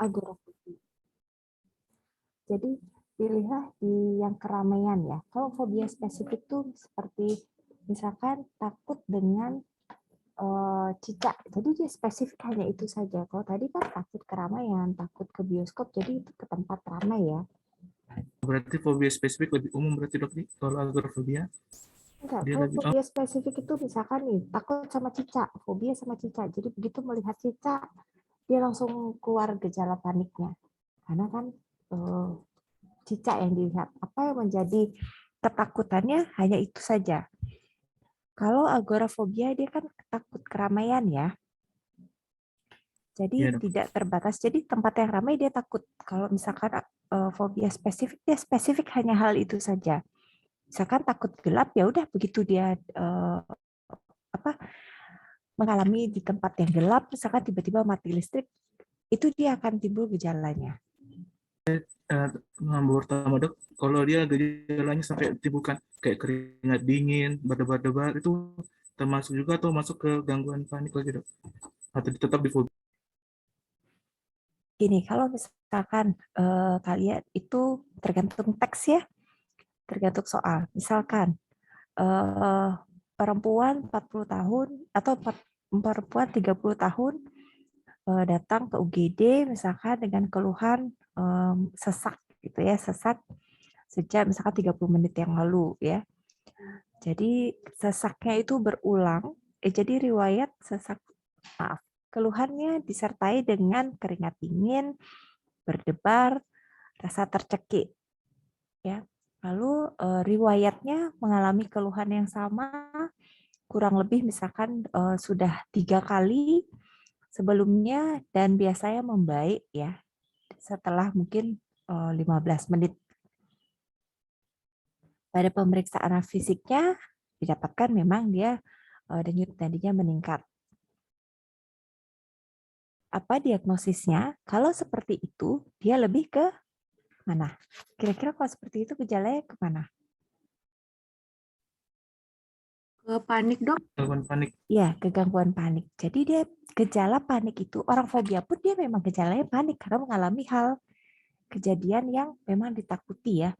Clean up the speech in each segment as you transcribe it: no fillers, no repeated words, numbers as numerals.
agorafobia. Jadi pilihlah di yang keramaian ya. Kalau fobia spesifik tuh seperti misalkan takut dengan cicak. Jadi dia spesifik hanya itu saja. Kalau tadi kan takut keramaian, takut ke bioskop, jadi itu ke tempat ramai ya. Berarti fobia spesifik lebih umum berarti dok nih kalau agorafobia? Enggak, Dia kalau lebih fobia spesifik itu misalkan nih, takut sama cicak, fobia sama cicak. Jadi begitu melihat cicak, dia langsung keluar gejala paniknya. Karena kan cicak yang dilihat. Apa yang menjadi ketakutannya hanya itu saja. Kalau agorafobia dia kan takut keramaian ya. Jadi ya, dok. tidak terbatas. Jadi tempat yang ramai dia takut. Kalau misalkan fobia spesifik, dia spesifik hanya hal itu saja. Misalkan takut gelap, ya udah begitu dia mengalami di tempat yang gelap, misalkan tiba-tiba mati listrik, itu dia akan timbul gejalanya. Ngambur pertama dok, kalau dia gejalanya sampai timbulkan kayak keringat dingin, berdebar-debar, itu termasuk juga atau masuk ke gangguan panik lagi dok? Atau tetap di fobia? Gini, kalau misalkan kalian itu tergantung teks ya, tergantung soal. Misalkan perempuan 40 tahun atau perempuan 30 tahun datang ke UGD misalkan dengan keluhan sesak gitu ya, sesak sejak misalkan 30 menit yang lalu ya. Jadi sesaknya itu berulang, jadi riwayat sesak, keluhannya disertai dengan keringat dingin, berdebar, rasa tercekik. Ya. Lalu riwayatnya mengalami keluhan yang sama, kurang lebih misalkan sudah 3 kali sebelumnya dan biasanya membaik ya setelah mungkin 15 menit. Pada pemeriksaan fisiknya didapatkan memang dia denyut nadinya meningkat. Apa diagnosisnya? Kalau seperti itu, dia lebih ke mana? Kira-kira kalau seperti itu gejalanya ke mana? Ke panik dok? Gangguan panik. Ya, ke gangguan panik. Jadi dia gejala panik itu, orang fobia pun dia memang gejalanya panik karena mengalami hal kejadian yang memang ditakuti ya.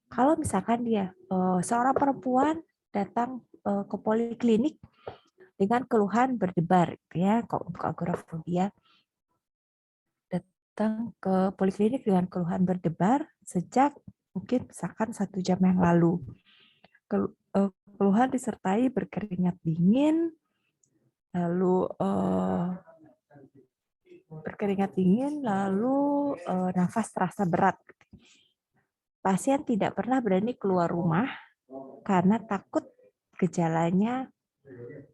Kalau misalkan dia seorang perempuan datang ke poliklinik dengan keluhan berdebar ya, kalau untuk agorafobia datang ke poliklinik dengan keluhan berdebar sejak mungkin misalkan 1 jam yang lalu. Keluhan disertai berkeringat dingin, lalu nafas terasa berat. Pasien tidak pernah berani keluar rumah karena takut gejalanya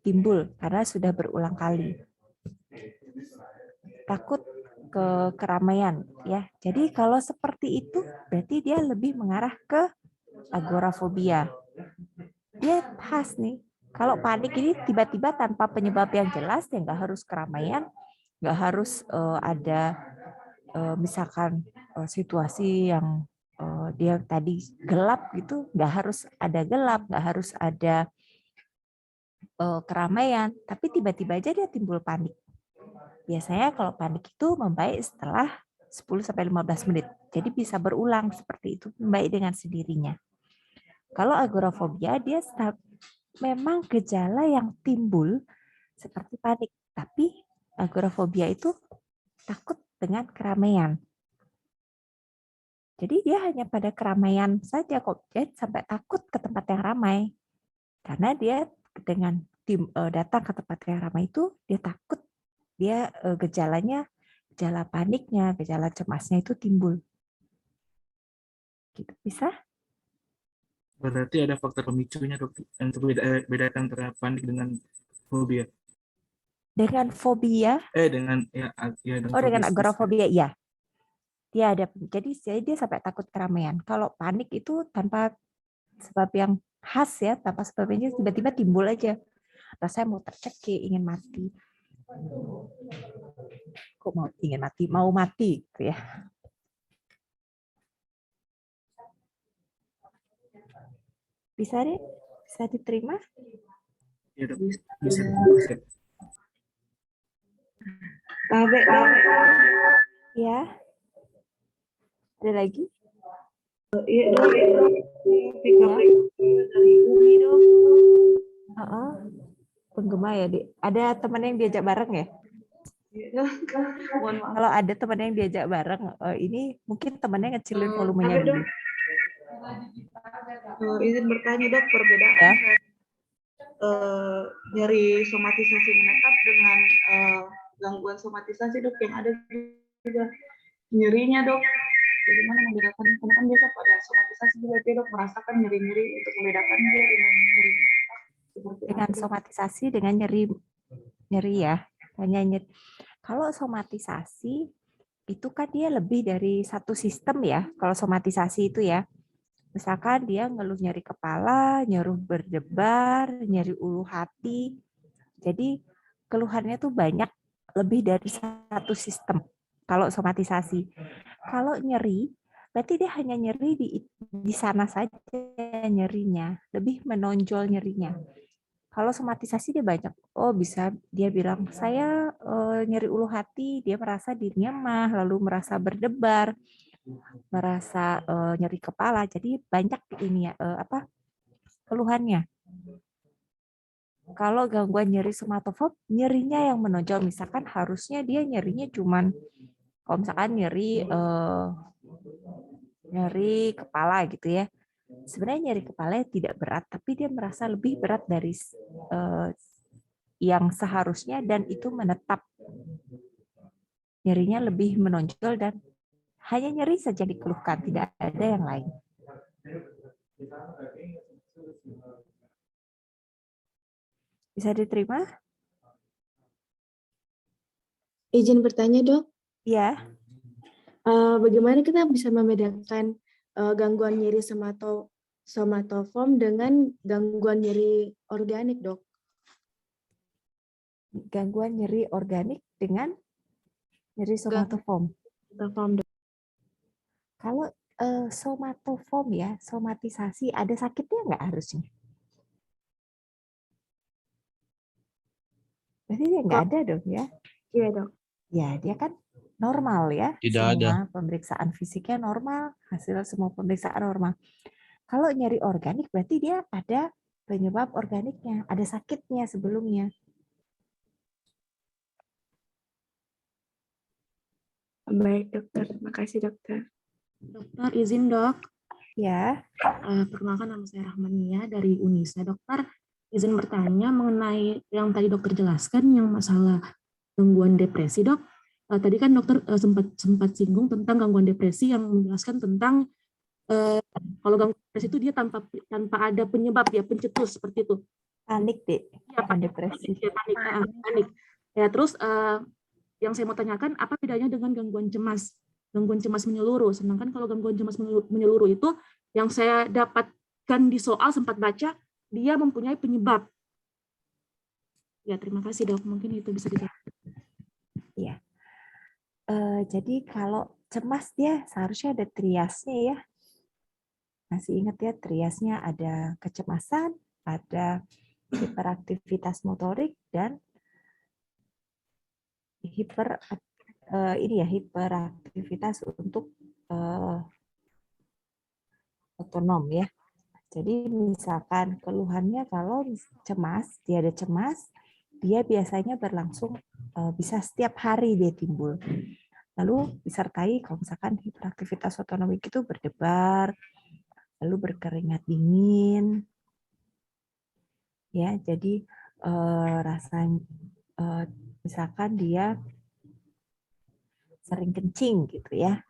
timbul karena sudah berulang kali. Takut ke keramaian ya. Jadi kalau seperti itu berarti dia lebih mengarah ke agorafobia. Dia khas nih. Kalau panik ini tiba-tiba tanpa penyebab yang jelas, ya nggak harus keramaian, nggak harus ada misalkan situasi yang dia tadi gelap gitu, nggak harus ada gelap, nggak harus ada keramaian, tapi tiba-tiba aja dia timbul panik. Biasanya kalau panik itu membaik setelah 10-15 menit. Jadi bisa berulang seperti itu, membaik dengan sendirinya. Kalau agorafobia dia memang gejala yang timbul seperti panik, tapi agorafobia itu takut dengan keramaian. Jadi dia hanya pada keramaian saja kok, dia sampai takut ke tempat yang ramai. Karena dia dengan datang ke tempat yang ramai itu dia takut, dia gejalanya, gejala paniknya, gejala cemasnya itu timbul. Gitu. Bisa? Berarti ada faktor pemicunya dok untuk bedakan antara panik dengan fobia. Dengan fobia, Dengan dengan dengan fobia spesifik. agorafobia, iya. Dia ada, jadi dia sampai takut keramaian. Kalau panik itu tanpa sebab yang khas ya, tanpa sebabnya tiba-tiba timbul aja. Rasanya mau tercekik, ingin mati. Kok mau ingin mati? Mau mati, gitu ya. Bisa deh, bisa diterima. Ya dok, bisa. Baik dok. Ya. Ada lagi? Iya dok, PKP dari Umi dok. Heeh. Penggema ya, Dik. Ada teman yang diajak bareng ya? Iya dok. Mohon maaf. Kalau ada teman yang diajak bareng, ini mungkin temannya ngecilin volumenya Ada dulu. dok. Izin bertanya dok, perbedaan Ya. nyeri somatisasi menetap dengan gangguan somatisasi dok yang ada juga nyerinya dok. Jadi mana membedakan? Karena kan biasa pada somatisasi juga dia dok merasakan nyeri-nyeri untuk membedakan dia dengan nyeri menetap. Seperti Dengan apa dok? somatisasi, dengan nyeri ya. Hanya nyeri. Kalau somatisasi itu kan dia lebih dari satu sistem ya. Kalau somatisasi itu ya. Misalkan dia ngeluh nyeri kepala, nyeri berdebar, nyeri ulu hati. Jadi keluhannya tuh banyak, lebih dari satu sistem. Kalau somatisasi. Kalau nyeri, berarti dia hanya nyeri di sana saja nyerinya. Lebih menonjol nyerinya. Kalau somatisasi dia banyak. Oh, bisa dia bilang, saya nyeri ulu hati, dia merasa dirinya mah, lalu merasa berdebar, merasa nyeri kepala. Jadi banyak ini ya, keluhannya. Kalau gangguan nyeri somatoform, nyerinya yang menonjol. Misalkan harusnya dia nyerinya cuman, kalau misalkan nyeri kepala gitu ya. Sebenarnya nyeri kepala tidak berat, tapi dia merasa lebih berat dari yang seharusnya dan itu menetap. Nyerinya lebih menonjol dan hanya nyeri saja dikeluhkan, tidak ada yang lain. Bisa diterima? Izin bertanya dok, Ya, bagaimana kita bisa membedakan gangguan nyeri somatoform dengan gangguan nyeri organik dok? gangguan nyeri organik dengan nyeri somatoform. Somatoform, dok. Kalau somatoform ya, somatisasi, ada sakitnya nggak harusnya? Berarti dia nggak ada dong ya? Iya dok. Ya, dia kan normal ya. Tidak semua ada. pemeriksaan fisiknya normal, hasil semua pemeriksaan normal. Kalau nyeri organik berarti dia ada penyebab organiknya, ada sakitnya sebelumnya. Baik dokter, makasih dokter. Dokter izin dok. Ya, Perkenalkan nama saya Rahmania dari Unisa dokter. Izin bertanya mengenai yang tadi dokter jelaskan yang masalah gangguan depresi dok. Tadi kan dokter sempat singgung tentang gangguan depresi yang menjelaskan tentang kalau gangguan depresi itu dia tanpa ada penyebab, dia pencetus seperti itu. panik deh, Ya, bukan depresi. Ya, panik. Ya terus yang saya mau tanyakan apa bedanya dengan gangguan cemas? Gangguan cemas menyeluruh. Sedangkan kalau gangguan cemas menyeluruh itu yang saya dapatkan di soal sempat baca dia mempunyai penyebab. Ya terima kasih dok. Mungkin itu bisa dijawab. Ya. Jadi kalau cemas dia seharusnya ada triasnya ya. Masih ingat ya triasnya ada kecemasan, ada hiperaktivitas motorik dan hiperaktivitas untuk otonom ya. Jadi misalkan keluhannya kalau cemas, dia ada cemas, dia biasanya berlangsung bisa setiap hari dia timbul. Lalu disertai kalau misalkan hiperaktivitas otonomik itu berdebar, lalu berkeringat dingin, ya. Jadi rasanya misalkan dia sering kencing gitu ya.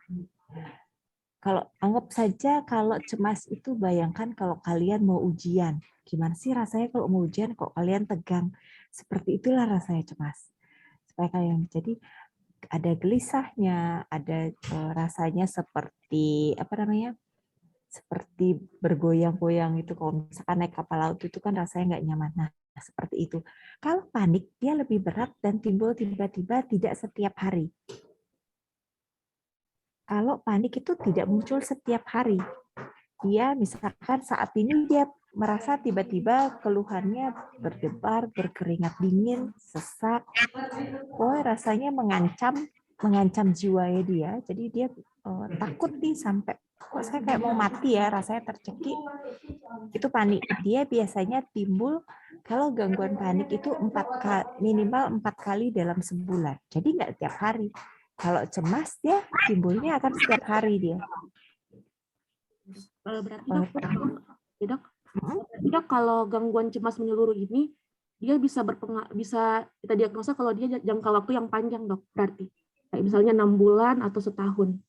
Kalau anggap saja kalau cemas itu bayangkan kalau kalian mau ujian. Gimana sih rasanya kalau mau ujian kok kalian tegang? Seperti itulah rasanya cemas. Supaya kalian jadi ada gelisahnya, ada rasanya seperti apa namanya? Seperti bergoyang-goyang itu kalau misalkan naik kapal laut itu kan rasanya nggak nyaman. Nah, seperti itu. Kalau panik dia lebih berat dan timbul tiba-tiba tidak setiap hari. Kalau panik itu tidak muncul setiap hari. Dia misalkan saat ini dia merasa tiba-tiba keluhannya berdebar, berkeringat dingin, sesak, rasanya mengancam mengancam jiwanya dia. Jadi dia takut nih sampai kok saya kayak mau mati ya, rasanya tercekik. Itu panik. Dia biasanya timbul kalau gangguan panik itu minimal 4 kali dalam sebulan. Jadi nggak tiap hari. Kalau cemas dia timbulnya akan setiap hari dia. Berarti dok, ya, dok, berarti, dok, kalau gangguan cemas menyeluruh ini dia bisa bisa kita diagnosa kalau dia jangka waktu yang panjang, dok. Berarti kayak misalnya 6 bulan atau setahun.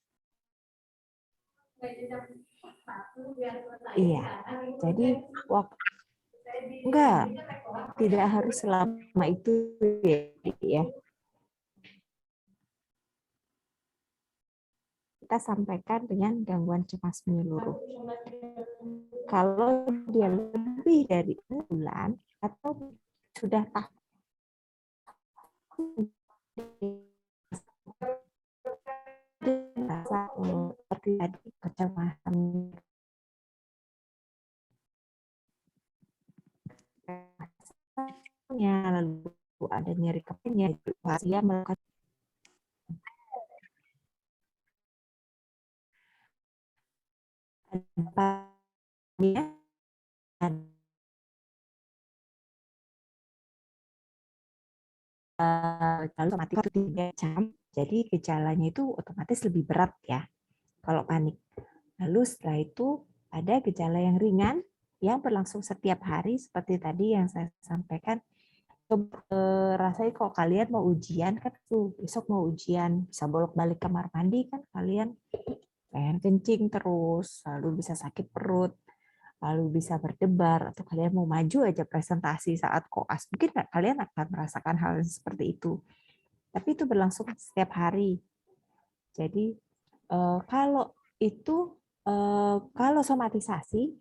Iya. Jadi enggak, tidak harus selama itu ya. Kita sampaikan dengan gangguan cemas menyeluruh. Kalau dia lebih dari 6 bulan atau sudah seperti tadi kecemasan, lalu ada nyeri kepalanya, dia melakukan lalu otomatis 3 jam, jadi gejalanya itu otomatis lebih berat ya kalau panik. Lalu setelah itu ada gejala yang ringan yang berlangsung setiap hari seperti tadi yang saya sampaikan. Rasanya kok kalian mau ujian kan tuh, besok mau ujian, bisa bolak-balik kamar mandi kan kalian, pengen kencing terus, lalu bisa sakit perut, lalu bisa berdebar, atau kalian mau maju aja presentasi saat koas, mungkin kalian akan merasakan hal seperti itu. Tapi itu berlangsung setiap hari. Jadi kalau itu kalau somatisasi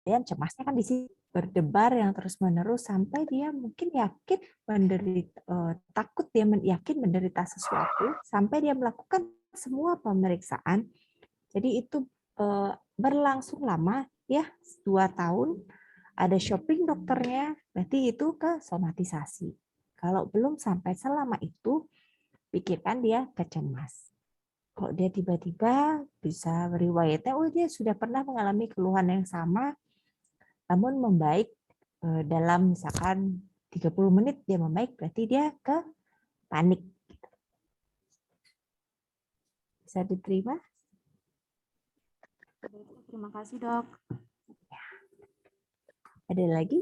kalian cemasnya kan di sini berdebar yang terus-menerus sampai dia mungkin yakin menderita, takut dia yakin menderita sesuatu sampai dia melakukan semua pemeriksaan. Jadi itu berlangsung lama ya, 2 tahun. Ada shopping dokternya, berarti itu ke somatisasi. Kalau belum sampai selama itu, pikirkan dia kecemas. Kalau dia tiba-tiba bisa riwayatnya, oh dia sudah pernah mengalami keluhan yang sama, namun membaik dalam misalkan 30 menit dia membaik, berarti dia ke panik. Bisa diterima? Terima kasih, dok. Ada lagi?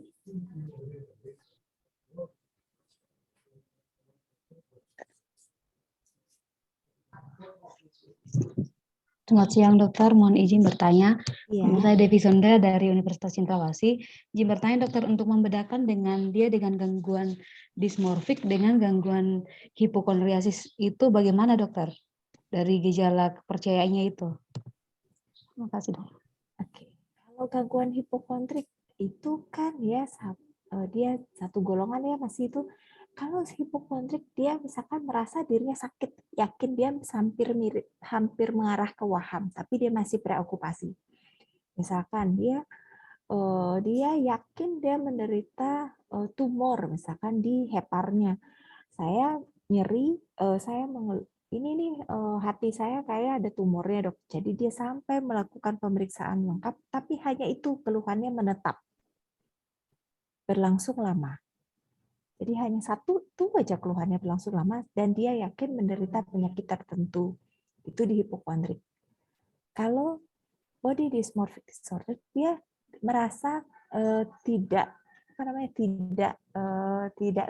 Selamat siang dokter, mohon izin bertanya. Iya. Nama saya Devi Sondra dari Universitas Cendrawasih. Izin bertanya dokter untuk membedakan dengan gangguan dismorfik dengan gangguan hipokondriasis itu bagaimana dokter? Dari gejala kepercayaannya itu. Terima kasih dok. Oke. Kalau gangguan hipokondrik itu kan ya dia satu golongan ya masih itu. Kalau hipokondrik dia misalkan merasa dirinya sakit, yakin dia hampir mengarah ke waham, tapi dia masih preokupasi. Misalkan dia yakin dia menderita tumor, misalkan di heparnya. Saya nyeri, ini nih hati saya kayak ada tumornya dok. Jadi dia sampai melakukan pemeriksaan lengkap, tapi hanya itu keluhannya menetap, berlangsung lama. Jadi hanya satu tuh aja keluhannya berlangsung lama dan dia yakin menderita penyakit tertentu. Itu di hipokondrik. Kalau body dysmorphic disorder dia merasa tidak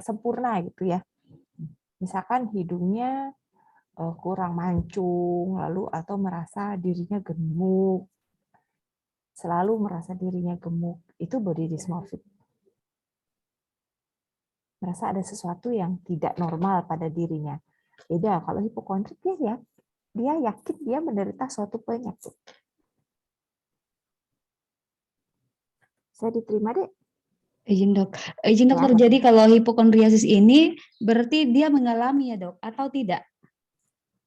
sempurna gitu ya. Misalkan hidungnya kurang mancung, lalu atau merasa dirinya gemuk, selalu merasa dirinya gemuk, itu body dysmorphic. Merasa ada sesuatu yang tidak normal pada dirinya. Beda kalau hipokondrik dia yakin dia menderita suatu penyakit. Saya diterima deh. Izin dokter, Ya. jadi kalau hipokondriasis ini berarti dia mengalami ya dok atau tidak?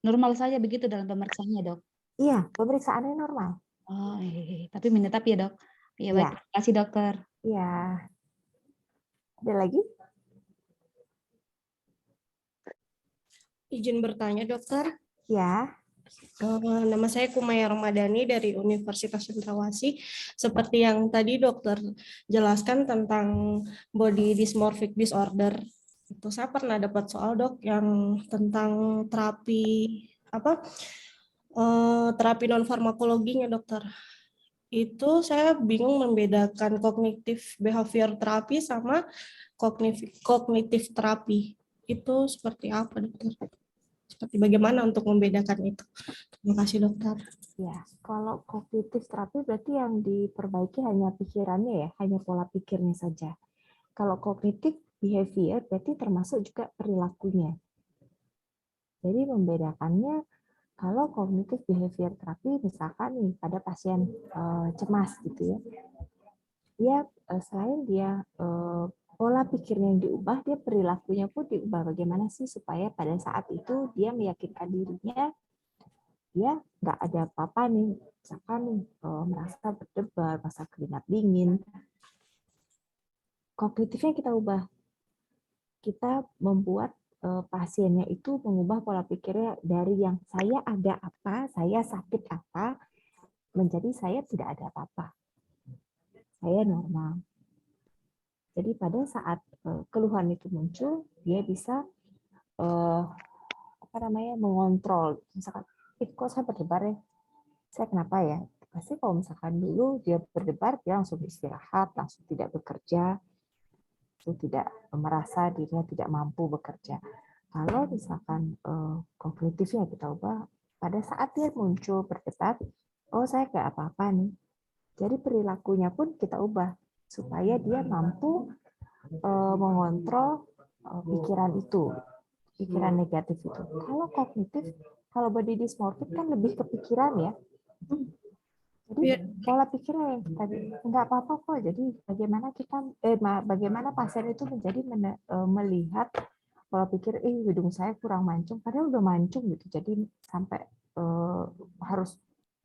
Normal saja begitu dalam pemeriksaannya dok? Iya, pemeriksaannya normal. Oh, tapi menetap ya dok. Ya baik, Iya, terima kasih dokter. iya. Ada lagi? Izin bertanya, dokter. Ya, Nama saya Kumaya Ramadhani dari Universitas Cendrawasih. Seperti yang tadi dokter jelaskan tentang body dysmorphic disorder. Itu saya pernah dapat soal dok yang tentang terapi apa? Terapi non farmakologinya dokter. Itu saya bingung membedakan kognitif behavior terapi sama kognitif terapi. Itu seperti apa dokter? Seperti bagaimana untuk membedakan itu? Terima kasih dokter. ya. Kalau kognitif terapi berarti yang diperbaiki hanya pikirannya ya, hanya pola pikirnya saja. Kalau kognitif behavior berarti termasuk juga perilakunya. Jadi membedakannya kalau kognitif behavior terapi misalkan nih pada pasien cemas gitu ya. Dia selain dia pola pikirnya yang diubah, dia perilakunya pun diubah. Bagaimana sih supaya pada saat itu dia meyakinkan dirinya dia nggak ada apa-apa nih, misalkan nih merasa berdebar, merasa keringat dingin, kognitifnya kita ubah, kita membuat pasiennya itu mengubah pola pikirnya dari yang saya ada apa, saya sakit apa, menjadi saya tidak ada apa-apa, saya normal. Jadi pada saat keluhan itu muncul, dia bisa mengontrol, misalkan, kok saya berdebar ya, saya kenapa ya? Pasti kalau misalkan dulu dia berdebar, dia langsung istirahat, langsung tidak bekerja, langsung tidak merasa dirinya tidak mampu bekerja. Kalau misalkan kognitifnya kita ubah, pada saat dia muncul berdebar, oh saya nggak apa-apa nih. Jadi perilakunya pun kita ubah supaya dia mampu mengontrol pikiran itu, pikiran negatif itu. Kalau kognitif, kalau body dysmorphic kan lebih ke pikiran ya. Jadi pola pikirnya yang tadi nggak apa-apa kok. Jadi bagaimana pasien itu menjadi melihat pola pikir, hidung saya kurang mancung, padahal udah mancung gitu. Jadi sampai harus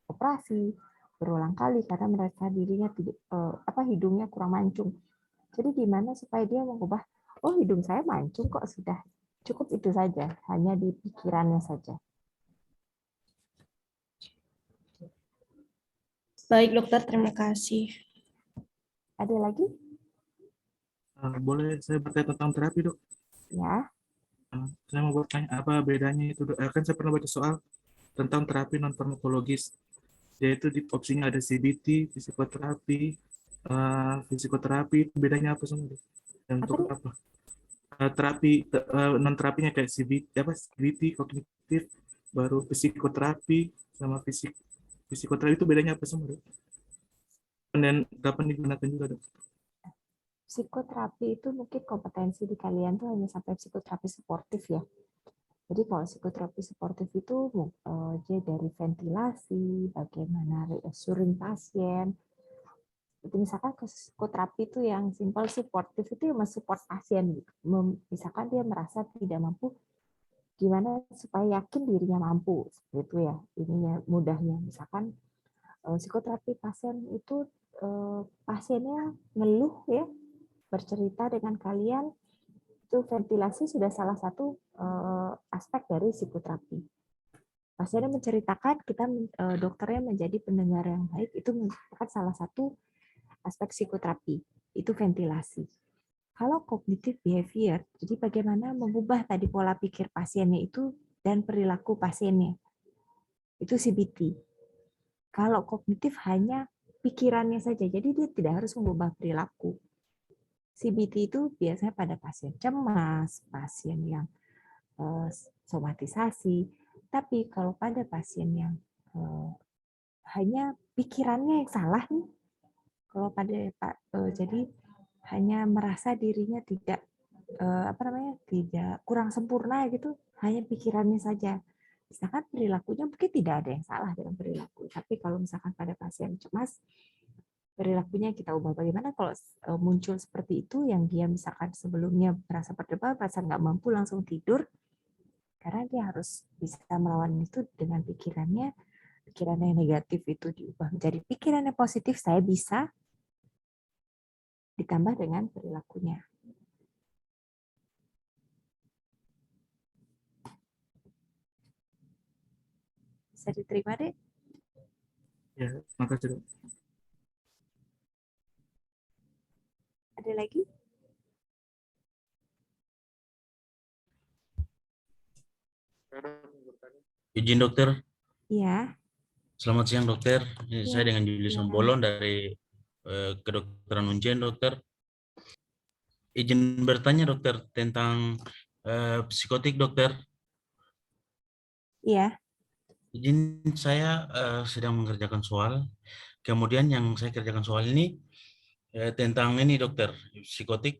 operasi berulang kali karena merasa dirinya tidak hidungnya kurang mancung. Jadi gimana supaya dia mengubah, oh hidung saya mancung kok, sudah cukup itu saja, hanya di pikirannya saja. Baik dokter, terima kasih. Ada lagi? Boleh saya bertanya tentang terapi, dok? Ya. Saya mau bertanya apa bedanya itu, dok? Kan saya pernah baca soal tentang terapi non farmakologis, yaitu di opsinya ada CBT, fisikoterapi, bedanya apa semua, dok? Dan Apa untuk nih? apa? Terapi non terapinya kayak CBT kognitif, baru psikoterapi sama fisikoterapi itu bedanya apa semua, dok? Dan kapan digunakan juga, dok? Psikoterapi itu mungkin kompetensi di kalian tuh hanya sampai psikoterapi suportif ya. Jadi kalau psikoterapi suportif itu dia dari ventilasi, bagaimana reassuring pasien. Itu misalkan ke psikoterapi itu yang simple suportif itu yang mensupport pasien gitu. Misalkan dia merasa tidak mampu, gimana supaya yakin dirinya mampu, seperti itu ya. Ininya mudahnya misalkan psikoterapi pasien itu pasiennya ngeluh ya, bercerita dengan kalian, itu ventilasi sudah salah satu aspek dari psikoterapi. Pasiennya menceritakan, kita dokternya menjadi pendengar yang baik, itu merupakan salah satu aspek psikoterapi, itu ventilasi. Kalau kognitif behavior, jadi bagaimana mengubah tadi pola pikir pasiennya itu dan perilaku pasiennya, itu CBT. Kalau kognitif hanya pikirannya saja, jadi dia tidak harus mengubah perilaku. CBT itu biasanya pada pasien cemas, pasien yang somatisasi, tapi kalau pada pasien yang hanya pikirannya yang salah nih, kalau pada jadi hanya merasa dirinya tidak tidak kurang sempurna gitu, hanya pikirannya saja. Misalkan perilakunya mungkin tidak ada yang salah dalam perilaku, tapi kalau misalkan pada pasien cemas, perilakunya kita ubah. Bagaimana kalau muncul seperti itu, yang dia misalkan sebelumnya merasa berdebar, merasa nggak mampu, langsung tidur, karena dia harus bisa melawan itu dengan pikirannya, pikiran yang negatif itu diubah menjadi pikiran yang positif, saya bisa ditambah dengan perilakunya. Bisa diterima, Dek? Ya, makasih dok. Ada lagi? Izin dokter, Iya. selamat siang dokter. Saya Ya, dengan Julius silakan. Ombolon dari kedokteran Unsien dokter. Izin bertanya dokter tentang psikotik dokter. Iya. Izin saya sedang mengerjakan soal. Kemudian yang saya kerjakan soal ini tentang ini dokter, psikotik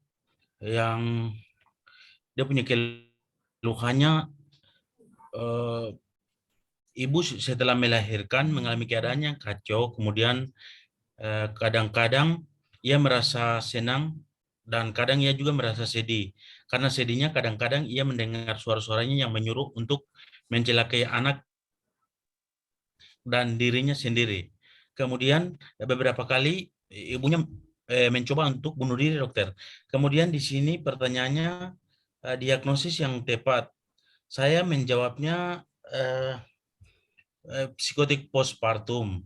yang dia punya keluhannya eh, ibu setelah melahirkan mengalami keadaan yang kacau, kemudian kadang-kadang ia merasa senang dan kadang ia juga merasa sedih. Karena sedihnya kadang-kadang ia mendengar suara-suaranya yang menyuruh untuk mencelakai anak dan dirinya sendiri. Kemudian beberapa kali ibunya mencoba untuk bunuh diri dokter. Kemudian di sini pertanyaannya diagnosis yang tepat. Saya menjawabnya psikotik postpartum.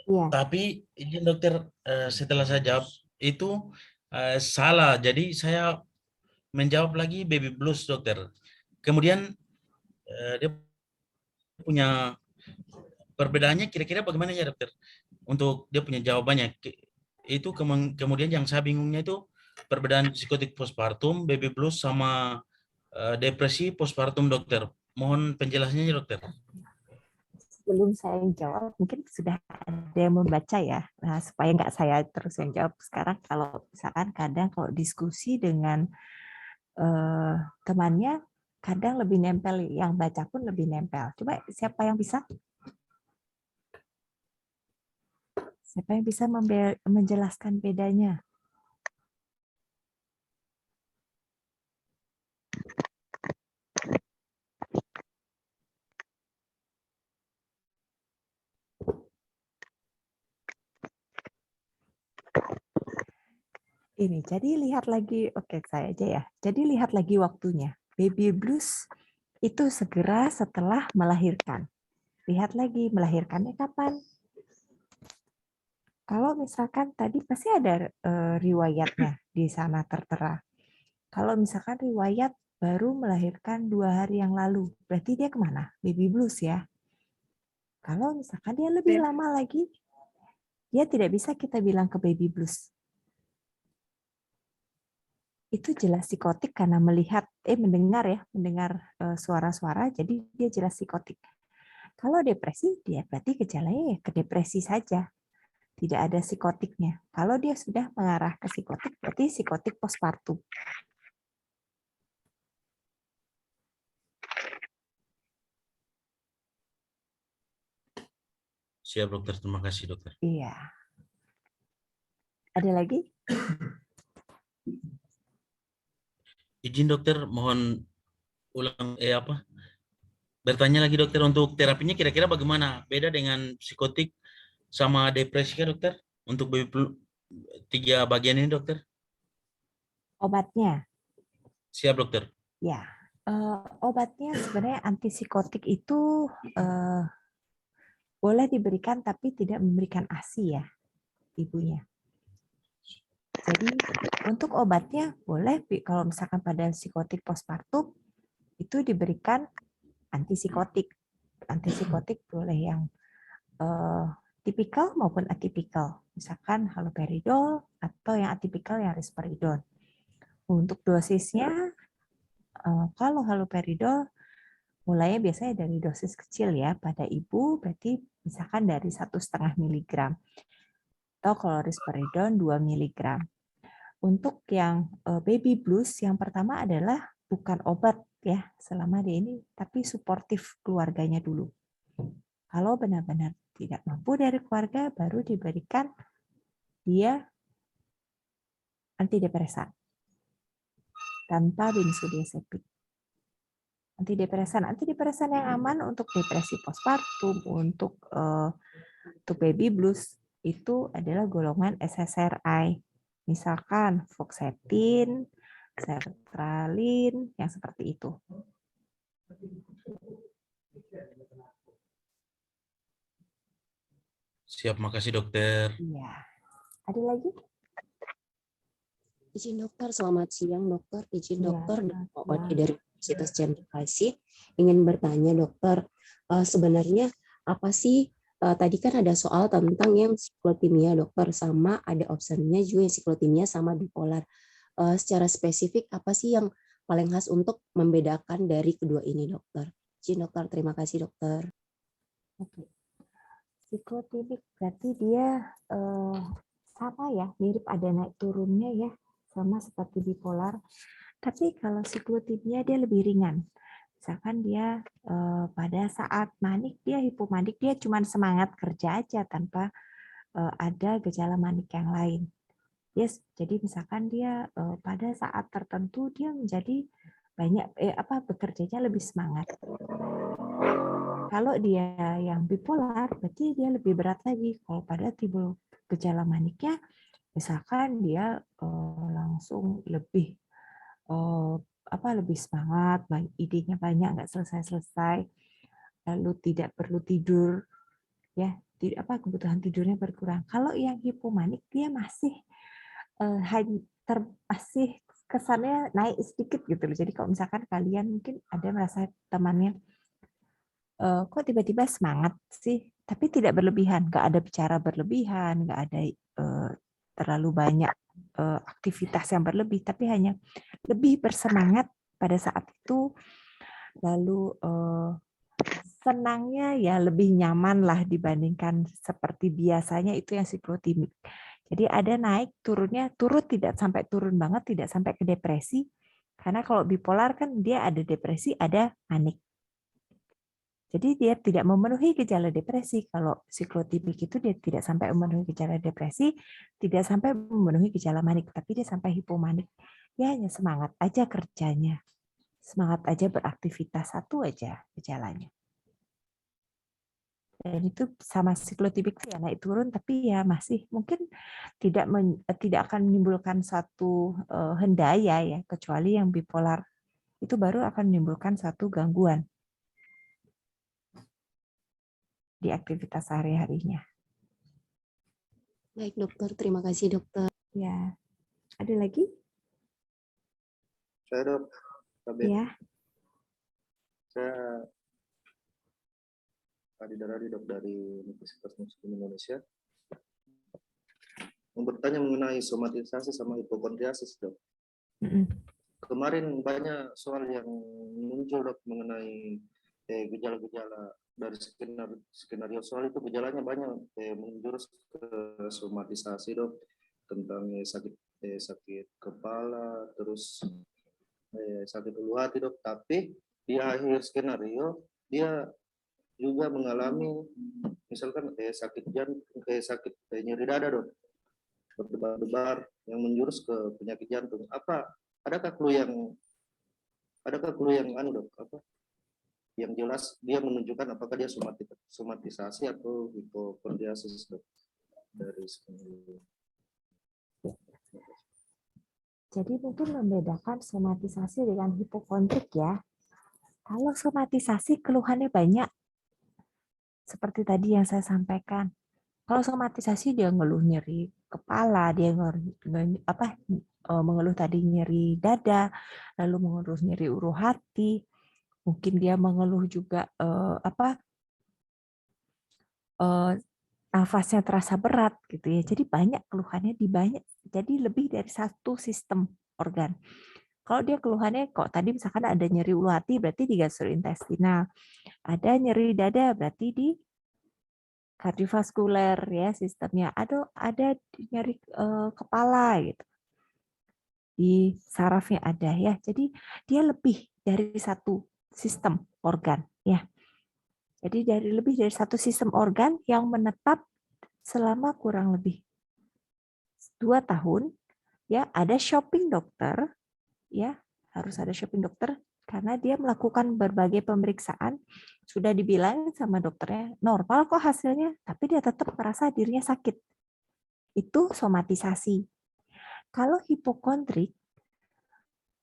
Iya. Tapi izin dokter, setelah saya jawab itu salah. Jadi saya menjawab lagi baby blues dokter. Kemudian dia punya perbedaannya kira-kira bagaimana ya dokter? Untuk dia punya jawabannya. Itu kemudian yang saya bingungnya itu perbedaan psikotik postpartum, baby blues sama depresi postpartum dokter. Mohon penjelasannya dokter. Sebelum saya jawab, mungkin sudah ada yang membaca ya. Nah, supaya nggak saya terus yang jawab sekarang. Kalau misalkan kadang kalau diskusi dengan temannya, kadang lebih nempel, yang baca pun lebih nempel. Coba siapa yang bisa? Siapa yang bisa menjelaskan bedanya? Ini, jadi lihat lagi, oke saya aja ya. Jadi lihat lagi waktunya. Baby blues itu segera setelah melahirkan. Lihat lagi, melahirkannya kapan? Kalau misalkan tadi pasti ada riwayatnya di sana tertera. Kalau misalkan riwayat baru melahirkan 2 hari yang lalu, berarti dia kemana? Baby blues ya. Kalau misalkan dia lebih lama lagi, dia tidak bisa kita bilang ke baby blues. Itu jelas psikotik karena mendengar suara-suara, jadi dia jelas psikotik. Kalau depresi, dia berarti gejalanya ya ke depresi saja. Tidak ada psikotiknya. Kalau dia sudah mengarah ke psikotik, berarti psikotik postpartum. Siap dokter, terima kasih dokter. Iya. Ada lagi? Izin dokter, mohon ulang bertanya lagi dokter, untuk terapinya kira-kira bagaimana? Beda dengan psikotik sama depresi kan dokter? Untuk tiga bagian ini dokter? Obatnya? Siap dokter. Ya. Obatnya sebenarnya antipsikotik itu boleh diberikan tapi tidak memberikan ASI ya, ibunya. Jadi untuk obatnya boleh kalau misalkan pada psikotik postpartum itu diberikan antipsikotik. Antipsikotik boleh yang tipikal maupun atipikal. Misalkan haloperidol atau yang atipikal yang risperidon. Untuk dosisnya kalau haloperidol mulainya biasanya dari dosis kecil ya pada ibu, berarti misalkan dari 1,5 mg. Atau kalau risperidon 2 mg. Untuk yang baby blues, yang pertama adalah bukan obat ya selama dia ini, tapi suportif keluarganya dulu. Kalau benar-benar tidak mampu dari keluarga, baru diberikan dia antidepresan tanpa benzodiazepin. Antidepresan yang aman untuk depresi postpartum, untuk baby blues itu adalah golongan SSRI. Misalkan fluoxetine, sertralin, yang seperti itu. Siap, makasih dokter. Iya. Ada lagi? Izin dokter, selamat siang dokter. Izin Iya, dokter, selamat Odi siang. dari Universitas Cendrawasih ingin bertanya dokter, sebenarnya apa sih tadi kan ada soal tentang yang siklotimia dokter, sama ada opsinya juga yang siklotimia sama bipolar. Secara spesifik apa sih yang paling khas untuk membedakan dari kedua ini dokter? Izin dokter, terima kasih dokter. Oke. Siklotimik berarti dia sama ya, mirip ada naik turunnya ya, sama seperti bipolar. Tapi kalau siklotimia dia lebih ringan. Misalkan dia pada saat manik, dia hipomanik, dia cuma semangat kerja aja tanpa ada gejala manik yang lain. Yes, jadi misalkan dia pada saat tertentu dia menjadi banyak bekerjanya lebih semangat. Kalau dia yang bipolar, berarti dia lebih berat lagi. Kalau pada timbul gejala maniknya, misalkan dia langsung lebih lebih semangat, idenya banyak, nggak selesai-selesai, lalu tidak perlu tidur, ya, kebutuhan tidurnya berkurang. Kalau yang hipomanik dia masih masih kesannya naik sedikit gitu loh. Jadi kalau misalkan kalian mungkin ada merasa temannya kok tiba-tiba semangat sih, tapi tidak berlebihan, nggak ada bicara berlebihan, nggak ada terlalu banyak aktivitas yang berlebih, tapi hanya lebih bersemangat pada saat itu, lalu senangnya ya lebih nyaman lah dibandingkan seperti biasanya, itu yang siklotimik. Jadi ada naik turunnya, tidak sampai turun banget, tidak sampai ke depresi, karena kalau bipolar kan dia ada depresi, ada manik. Jadi dia tidak memenuhi gejala depresi. Kalau siklotimik itu dia tidak sampai memenuhi gejala depresi, tidak sampai memenuhi gejala manik, tapi dia sampai hipomanik. Ya hanya semangat aja kerjanya. Semangat aja beraktivitas, satu aja gejalanya. Dan itu sama siklotimik ya naik turun, tapi ya masih mungkin tidak akan menimbulkan satu hendaya ya, kecuali yang bipolar itu baru akan menimbulkan satu gangguan di aktivitas sehari-harinya. Baik dokter, terima kasih dokter. Ya, ada lagi? Saya dok, Ya. saya Adi Daradi dok dari Universitas Muslim Indonesia. Mau bertanya mengenai somatisasi sama hipokondriasis dok. Kemarin banyak soal yang muncul dok mengenai gejala-gejala dari skenario soal itu, gejalanya banyak menjurus ke somatisasi dok, tentang sakit kepala, terus sakit ulu hati dok. Tapi di akhir skenario dia juga mengalami misalkan sakit jantung, sakit nyeri dada dok, berdebar-debar yang menjurus ke penyakit jantung. Adakah clue yang dok, yang jelas dia menunjukkan apakah dia somatisasi atau hipokondriasis dok dari skenario? Jadi mungkin membedakan somatisasi dengan hipokondrik ya. Kalau somatisasi keluhannya banyak, seperti tadi yang saya sampaikan. Kalau somatisasi dia ngeluh nyeri kepala, dia mengeluh tadi nyeri dada, lalu mengeluh nyeri ulu hati, mungkin dia mengeluh juga nafasnya terasa berat gitu ya. Jadi banyak keluhannya jadi lebih dari satu sistem organ. Kalau dia keluhannya kok tadi misalkan ada nyeri ulu hati berarti di gastrointestinal, ada nyeri dada berarti di kardiovaskuler ya sistemnya, ada nyeri kepala gitu. Di sarafnya ada ya. Jadi dia lebih dari satu sistem organ ya. Jadi lebih dari satu sistem organ yang menetap selama kurang lebih 2 tahun ya, ada shopping dokter ya, harus ada shopping dokter Karena dia melakukan berbagai pemeriksaan, sudah dibilang sama dokternya, normal kok hasilnya, tapi dia tetap merasa dirinya sakit. Itu somatisasi. Kalau hipokondrik,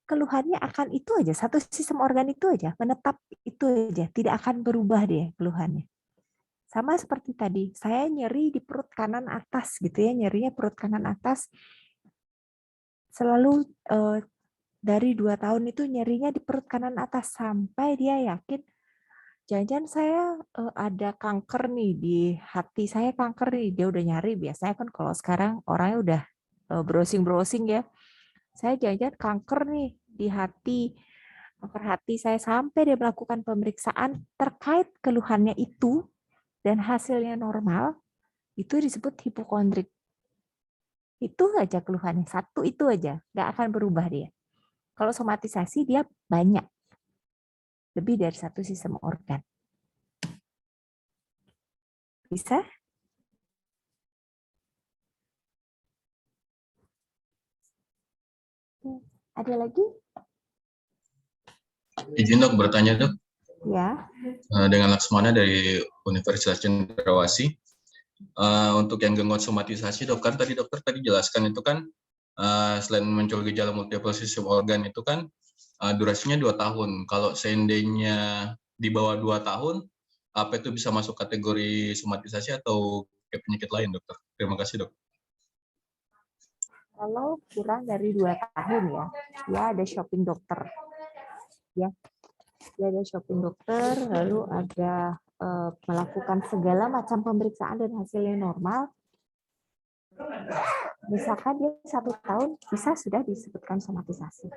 keluhannya akan itu aja, satu sistem organ itu aja, menetap itu aja, tidak akan berubah dia keluhannya. Sama seperti tadi, saya nyeri di perut kanan atas gitu ya, nyerinya perut kanan atas, selalu dari 2 tahun itu nyerinya di perut kanan atas sampai dia yakin jangan-jangan saya ada kanker nih di hati saya, kanker nih, dia udah nyari. Biasanya kan kalau sekarang orangnya udah browsing ya, saya jangan-jangan kanker nih di hati, kanker hati saya, sampai dia melakukan pemeriksaan terkait keluhannya itu dan hasilnya normal, itu disebut hipokondrik. Itu aja keluhannya, satu itu aja, nggak akan berubah dia. Kalau somatisasi dia banyak, lebih dari satu sistem organ. Bisa? Ada lagi? Izin dok bertanya dok, Ya. dengan Laksmana dari Universitas Cendrawasih. Untuk yang gangguan somatisasi dok, kan tadi dokter jelaskan itu kan selain muncul gejala multiple system organ itu kan durasinya 2 tahun. Kalau seandainya di bawah 2 tahun, apa itu bisa masuk kategori somatisasi atau kayak penyakit lain dokter? Terima kasih dok. Kalau kurang dari 2 tahun ya, dia ada shopping dokter. Ya, dia ada shopping dokter, lalu ada melakukan segala macam pemeriksaan dan hasilnya normal. Misalkan dia 1 tahun, bisa sudah disebutkan somatisasi.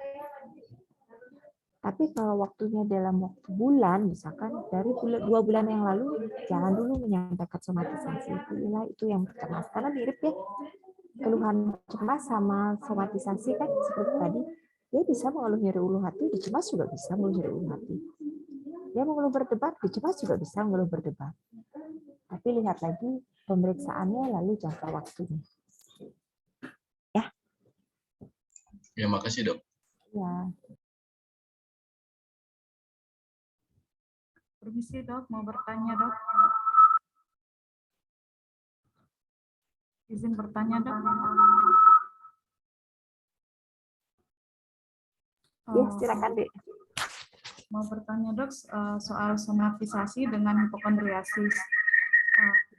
Tapi kalau waktunya dalam waktu bulan, misalkan dari 2 bulan yang lalu, jangan dulu menyampaikan somatisasi. Itulah itu yang cemas. Karena mirip ya, keluhan cemas sama somatisasi kan seperti tadi, dia bisa mengeluh nyeri ulu hati, di cemas juga bisa mengeluh nyeri ulu hati. Dia mengeluh berdebar, di cemas juga bisa mengeluh berdebar. Tapi lihat lagi pemeriksaannya lalu jangka waktunya. Ya. Ya, makasih dok. Ya. Permisi dok, mau bertanya dok. Izin bertanya dok. Ya, silakan Dek. Mau bertanya dok soal somatisasi dengan hipokondriasis.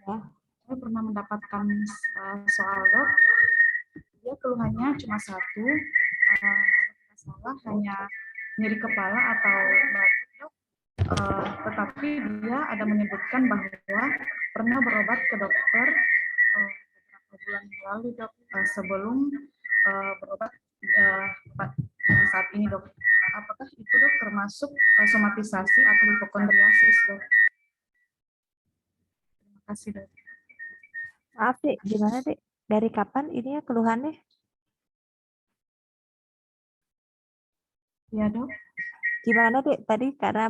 Saya pernah mendapatkan soal dok, dia keluhannya cuma satu, kalau tidak salah hanya nyeri kepala atau batuk dok, tetapi dia ada menyebutkan bahwa pernah berobat ke dokter beberapa bulan yang lalu dok, sebelum berobat saat ini dok. Apakah itu dok termasuk somatisasi atau hipokondriasis dok? Terima kasih dok. Maaf Dek, gimana Dek? Dari kapan ini ya keluhannya? Ya dok. Gimana Dek? Tadi karena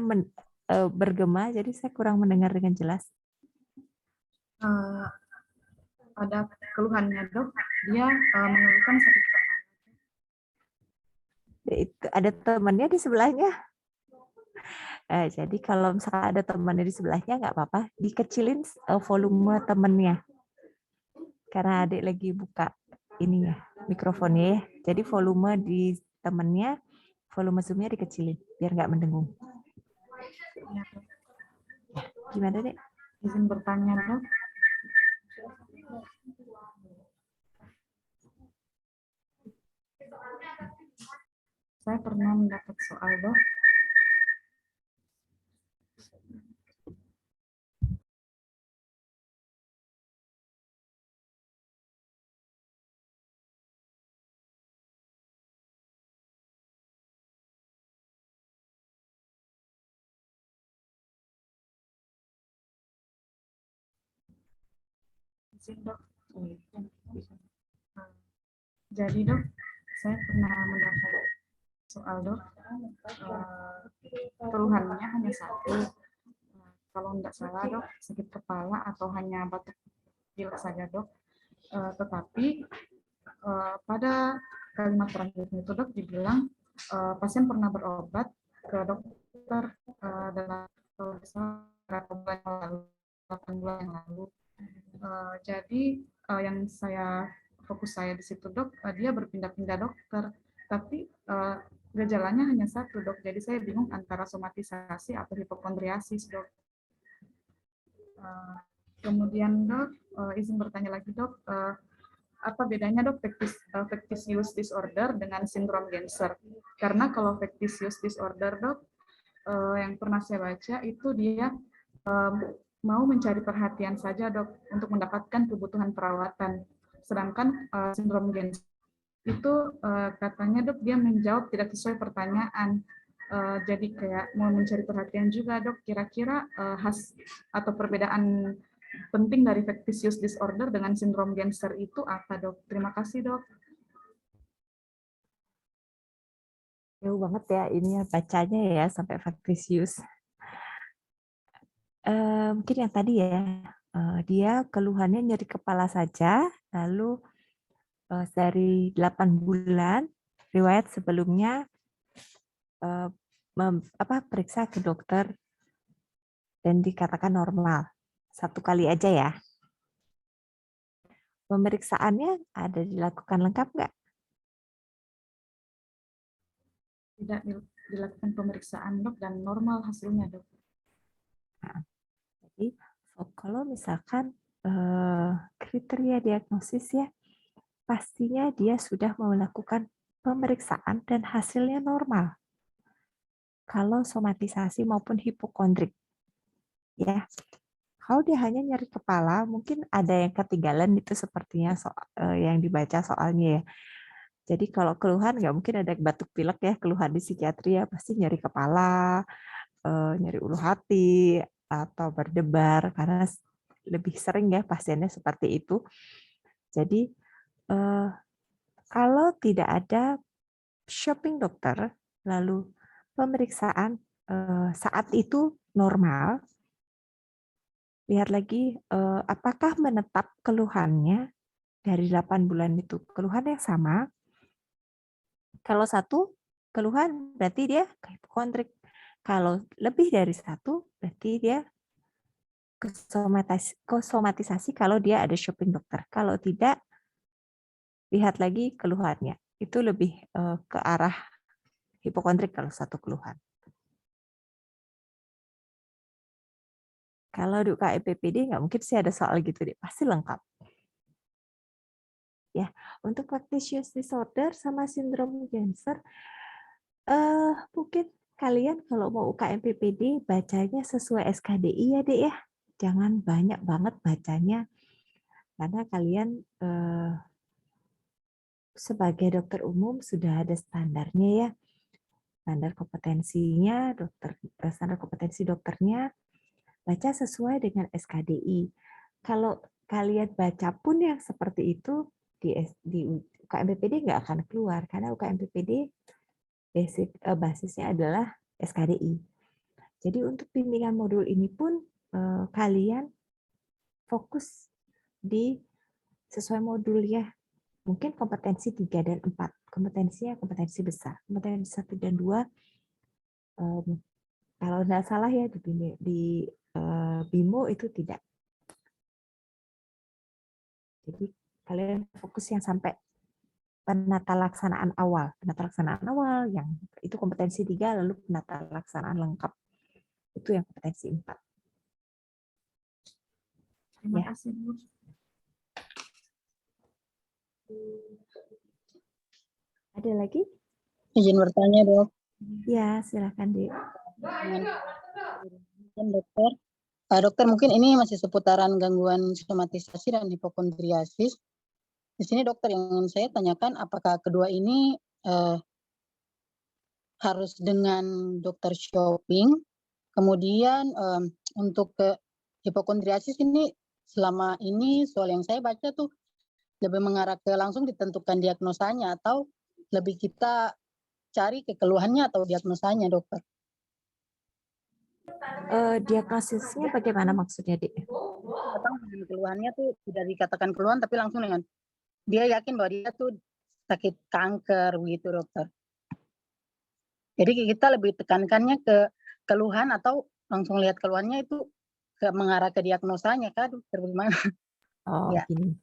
bergema, jadi saya kurang mendengar dengan jelas. Pada keluhannya dok, dia mengeluhkan sakit kepala. Itu ada temannya di sebelahnya. Jadi kalau misalnya ada temannya di sebelahnya nggak apa-apa, dikecilin volume temennya. Karena adik lagi buka ini ya mikrofonnya ya. Jadi volume di temennya, volume zoom-nya dikecilin biar nggak mendengung. Ya, gimana Dek? Izin bertanya dok. Saya pernah mendapat soal dok. Izin dok. Jadi dok, saya pernah mendapat soal dok, keluhannya hanya satu. Kalau tidak salah dok, sakit kepala atau hanya batuk pilek saja dok. Tetapi pada kalimat terakhir itu dok dibilang pasien pernah berobat ke dokter dalam beberapa bulan yang lalu, 8 bulan yang lalu. Jadi yang fokus saya di situ dok, dia berpindah-pindah dokter, tapi gejalanya hanya satu dok. Jadi saya bingung antara somatisasi atau hipokondriasis dok. Kemudian dok, izin bertanya lagi dok, apa bedanya dok factitious disorder dengan sindrom Genser? Karena kalau factitious disorder dok, yang pernah saya baca itu dia mau mencari perhatian saja dok untuk mendapatkan kebutuhan perawatan. Sedangkan sindrom Genser itu katanya dok dia menjawab tidak sesuai pertanyaan. Jadi kayak mau mencari perhatian juga dok. Kira-kira khas atau perbedaan penting dari factitious disorder dengan sindrom Genser itu apa dok? Terima kasih dok. Jauh banget ya ini ya bacanya ya sampai factitious. Mungkin yang tadi ya, dia keluhannya nyeri kepala saja, lalu dari 8 bulan riwayat sebelumnya periksa ke dokter dan dikatakan normal. 1 kali aja ya. Pemeriksaannya ada dilakukan lengkap nggak? Tidak dilakukan pemeriksaan dok dan normal hasilnya dok. Nah, jadi kalau misalkan kriteria diagnosis ya, pastinya dia sudah melakukan pemeriksaan dan hasilnya normal. Kalau somatisasi maupun hipokondrik. Ya. Kalau dia hanya nyeri kepala, mungkin ada yang ketinggalan itu sepertinya yang dibaca soalnya ya. Jadi kalau keluhan nggak mungkin ada batuk pilek ya, keluhan di psikiatri ya pasti nyeri kepala, nyeri ulu hati, atau berdebar karena lebih sering ya pasiennya seperti itu. Jadi kalau tidak ada shopping dokter, lalu pemeriksaan saat itu normal, lihat lagi apakah menetap keluhannya dari 8 bulan itu keluhan yang sama. Kalau 1 keluhan berarti dia hipokondrik. Kalau lebih dari 1 berarti dia somatisasi kalau dia ada shopping dokter. Kalau tidak, lihat lagi keluhannya. Itu lebih ke arah hipokondrik kalau 1 keluhan. Kalau di UKMPPD nggak mungkin sih ada soal gitu deh, pasti lengkap. Ya, untuk factitious disorder sama sindrom Genser, mungkin kalian kalau mau UKMPPD bacanya sesuai SKDI ya dek ya, jangan banyak banget bacanya, karena kalian sebagai dokter umum sudah ada standarnya ya, standar kompetensinya dokter, standar kompetensi dokternya. Baca sesuai dengan SKDI. Kalau kalian baca pun yang seperti itu di UKMPPD nggak akan keluar karena UKMPPD basisnya adalah SKDI. Jadi untuk bimbingan modul ini pun kalian fokus di sesuai modul ya. Mungkin kompetensi 3 dan 4. Kompetensinya kompetensi besar. Kompetensi 1 dan 2 kalau tidak salah ya di BIMO itu tidak. Jadi kalian fokus yang sampai penata laksanaan awal. Penata laksanaan awal yang itu kompetensi 3, lalu penata laksanaan lengkap. Itu yang kompetensi 4. Terima Ya. kasih Bu. Ada lagi? Izin bertanya dok. Ya, silakan Dek. Dokter. Dokter mungkin ini masih seputaran gangguan somatisasi dan hipokondriasis. Di sini dokter yang ingin saya tanyakan apakah kedua ini harus dengan dokter shopping. Kemudian untuk ke hipokondriasis ini selama ini soal yang saya baca tuh lebih mengarah ke langsung ditentukan diagnosanya atau lebih kita cari keluhannya atau diagnosanya dokter. Diagnosisnya bagaimana maksudnya, Dek? Datang dengan keluhannya tuh tidak dikatakan keluhan tapi langsung dengan dia yakin bahwa dia tuh sakit kanker begitu dokter. Jadi kita lebih tekankannya ke keluhan atau langsung lihat keluhannya itu mengarah ke diagnosanya kan, bagaimana? Oh, Ya. gini.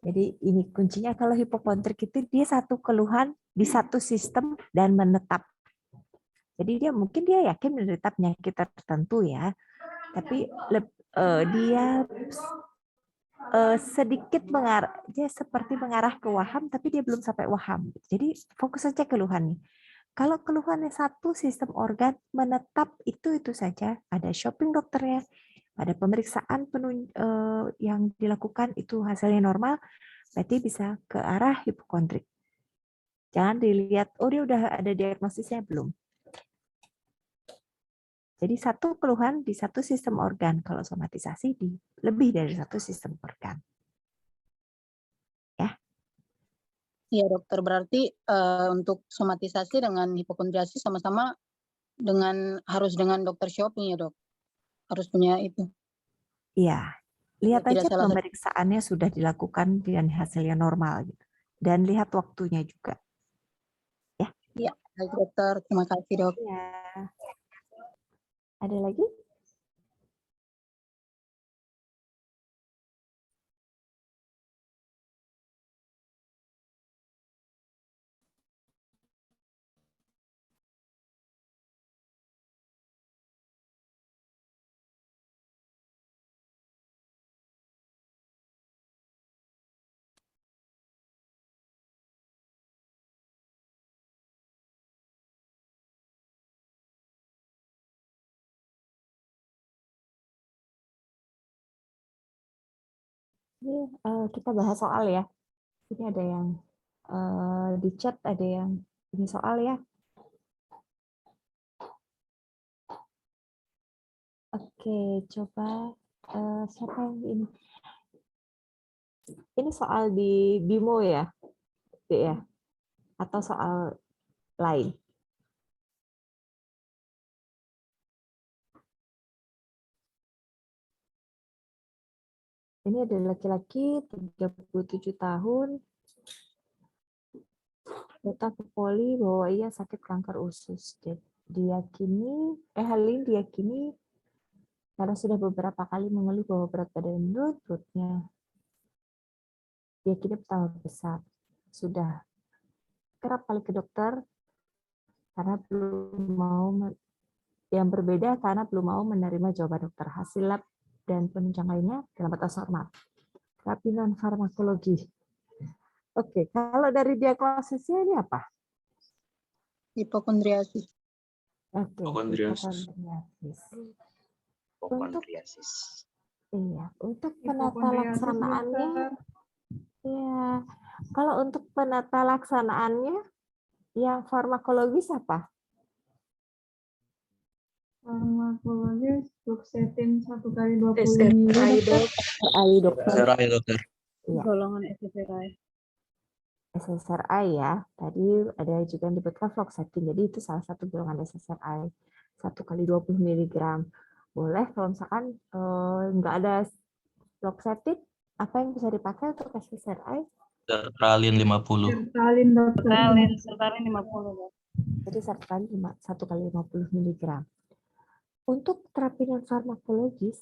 Jadi ini kuncinya kalau hipokondrik itu dia satu keluhan di satu sistem dan menetap. Jadi mungkin dia yakin menderita penyakit tertentu ya, tapi dia sedikit dia seperti mengarah ke waham, tapi dia belum sampai waham. Jadi fokus saja keluhan nih. Kalau keluhannya satu sistem organ menetap itu saja, ada shopping dokternya, ada pemeriksaan yang dilakukan itu hasilnya normal, berarti bisa ke arah hipokondrik. Jangan dilihat, oh dia udah ada diagnosisnya belum. Jadi satu keluhan di satu sistem organ, kalau somatisasi di lebih dari satu sistem organ. Ya. Iya dokter, berarti untuk somatisasi dengan hipokondriasis sama-sama harus dengan dokter shopping ya dok? Harus punya itu. Iya, lihat Tidak aja salah satu. pemeriksaannya sudah dilakukan dan hasilnya normal gitu. Dan lihat waktunya juga. Ya. Iya, baik dokter. Terima kasih dok. Ya. Ada lagi? Ini kita bahas soal ya. Ini ada yang di chat, ada yang ini soal ya. Oke, coba siapa yang ini? Ini soal di Bimo ya, Dek ya? Atau soal lain? Ini ada laki-laki 37 tahun, datang ke poli bahwa ia sakit kanker usus. Diyakini karena sudah beberapa kali mengeluh bahwa berat badan menurun, perutnya diyakini bertambah besar. Sudah kerap kali ke dokter karena karena belum mau menerima jawaban dokter. Hasil lab dan penunjang lainnya dalam batas normal. Terapi non farmakologi. Oke, kalau dari diagnosisnya ini apa? Hipokondriasis. Oke, hipokondriasis. Untuk penata laksanaannya, ya, kalau untuk penata laksanaannya, yang farmakologis apa? Farmakologis fluoxetine 1 kali 20 ml. Dokter. Iya. Golongan SSRI. SSRI ya. Tadi ada juga yang disebutkan fluoxetine. Jadi itu salah satu golongan SSRI. 1 kali 20 mg. Boleh kalau misalkan nggak ada fluoxetine, apa yang bisa dipakai untuk SSRI? Sertralin 50. Sertralin 50. Jadi 1 kali 50 mg. Untuk terapi non farmakologis,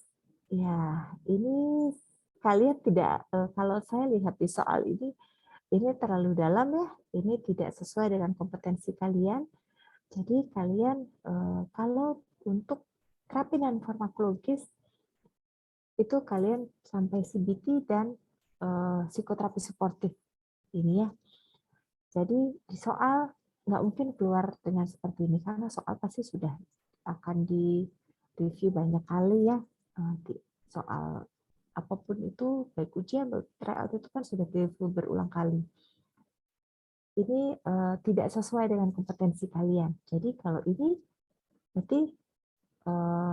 ya ini kalian tidak, kalau saya lihat di soal ini terlalu dalam ya, ini tidak sesuai dengan kompetensi kalian. Jadi kalian kalau untuk terapi non farmakologis itu kalian sampai CBT dan psikoterapi suportif ini ya. Jadi di soal nggak mungkin keluar dengan seperti ini karena soal pasti sudah akan di review banyak kali ya. Soal apapun itu, baik ujian, baik tryout itu kan sudah di review berulang kali. Ini tidak sesuai dengan kompetensi kalian. Jadi kalau ini berarti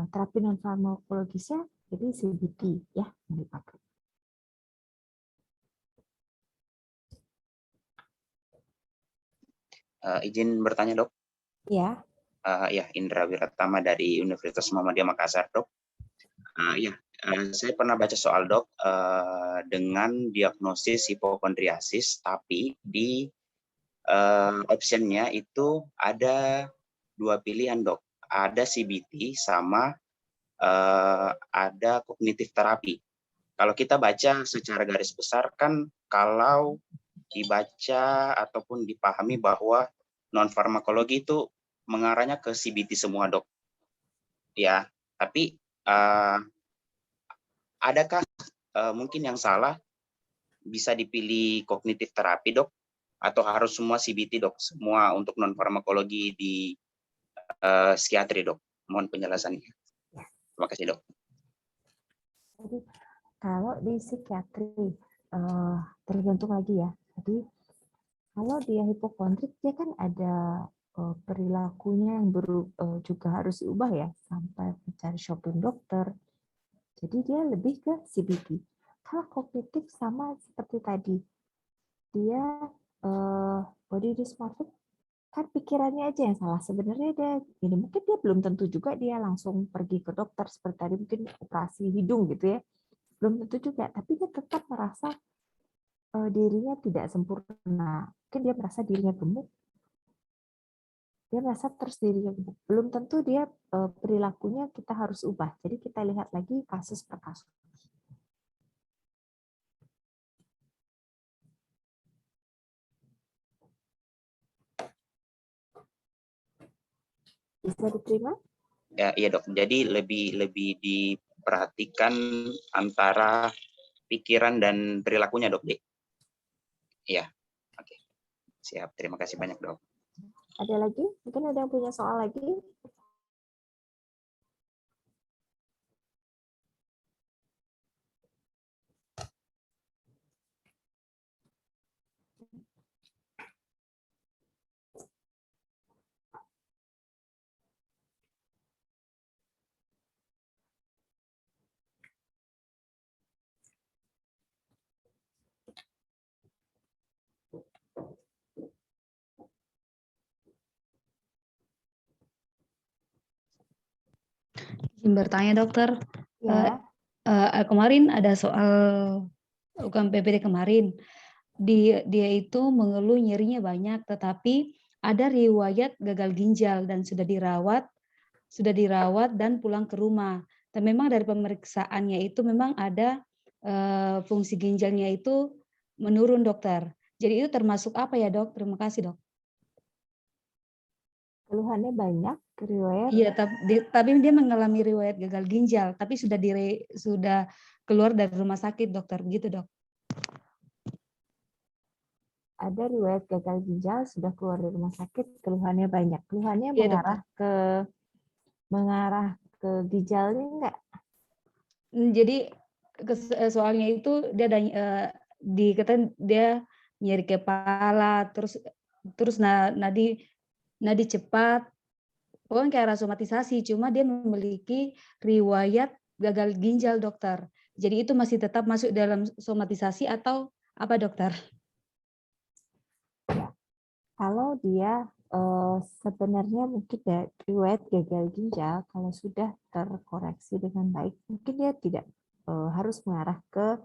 terapi non farmakologisnya jadi CBT ya yang dipakai. Izin bertanya dok. Ya. Ya, Indra Wiratama dari Universitas Muhammadiyah Makassar dok. Saya pernah baca soal dok dengan diagnosis hipokondriasis, tapi di optionnya itu ada dua pilihan dok, ada CBT sama ada kognitif terapi. Kalau kita baca secara garis besar kan, kalau dibaca ataupun dipahami bahwa non farmakologi itu mengarahnya ke CBT semua dok. Ya, tapi adakah mungkin yang salah bisa dipilih kognitif terapi dok, atau harus semua CBT dok, semua untuk non farmakologi di psikiatri dok? Mohon penjelasannya. Terima kasih dok. Jadi kalau di psikiatri tergantung lagi ya. Jadi kalau dia hipokondrik dia kan ada perilakunya yang juga harus diubah ya, sampai mencari shopping dokter. Jadi dia lebih ke CBT. Kalau kognitif sama seperti tadi, dia body dysmorphic, kan pikirannya aja yang salah. Sebenarnya dia ini mungkin dia belum tentu juga dia langsung pergi ke dokter seperti tadi, mungkin operasi hidung gitu ya, belum tentu juga. Tapi dia tetap merasa dirinya tidak sempurna. Mungkin dia merasa dirinya gemuk. Dia merasa terus dirinya gemuk. Belum tentu dia perilakunya kita harus ubah. Jadi kita lihat lagi kasus per kasus. Bisa diterima? Ya, iya dok. Jadi lebih diperhatikan antara pikiran dan perilakunya dok. Iya. Oke. Siap. Terima kasih banyak dok. Ada lagi? Mungkin ada yang punya soal lagi? Izin bertanya dokter, Ya. kemarin ada soal UKMPBD kemarin, dia itu mengeluh nyerinya banyak, tetapi ada riwayat gagal ginjal dan sudah dirawat dan pulang ke rumah. Dan memang dari pemeriksaannya itu memang ada fungsi ginjalnya itu menurun dokter. Jadi itu termasuk apa ya dok? Terima kasih dok. Keluhannya banyak, riwayat. Iya, tapi dia mengalami riwayat gagal ginjal, tapi sudah keluar dari rumah sakit dokter, begitu dok. Ada riwayat gagal ginjal, sudah keluar dari rumah sakit, keluhannya banyak. Keluhannya Iya, mengarah ke ginjalnya enggak? Jadi soalnya itu dia ada dikatakan dia nyeri kepala, terus nadi cepat, pokoknya kayak arah somatisasi, cuma dia memiliki riwayat gagal ginjal dokter. Jadi itu masih tetap masuk dalam somatisasi atau apa dokter? Kalau dia sebenarnya mungkin riwayat gagal ginjal, kalau sudah terkoreksi dengan baik, mungkin dia tidak harus mengarah ke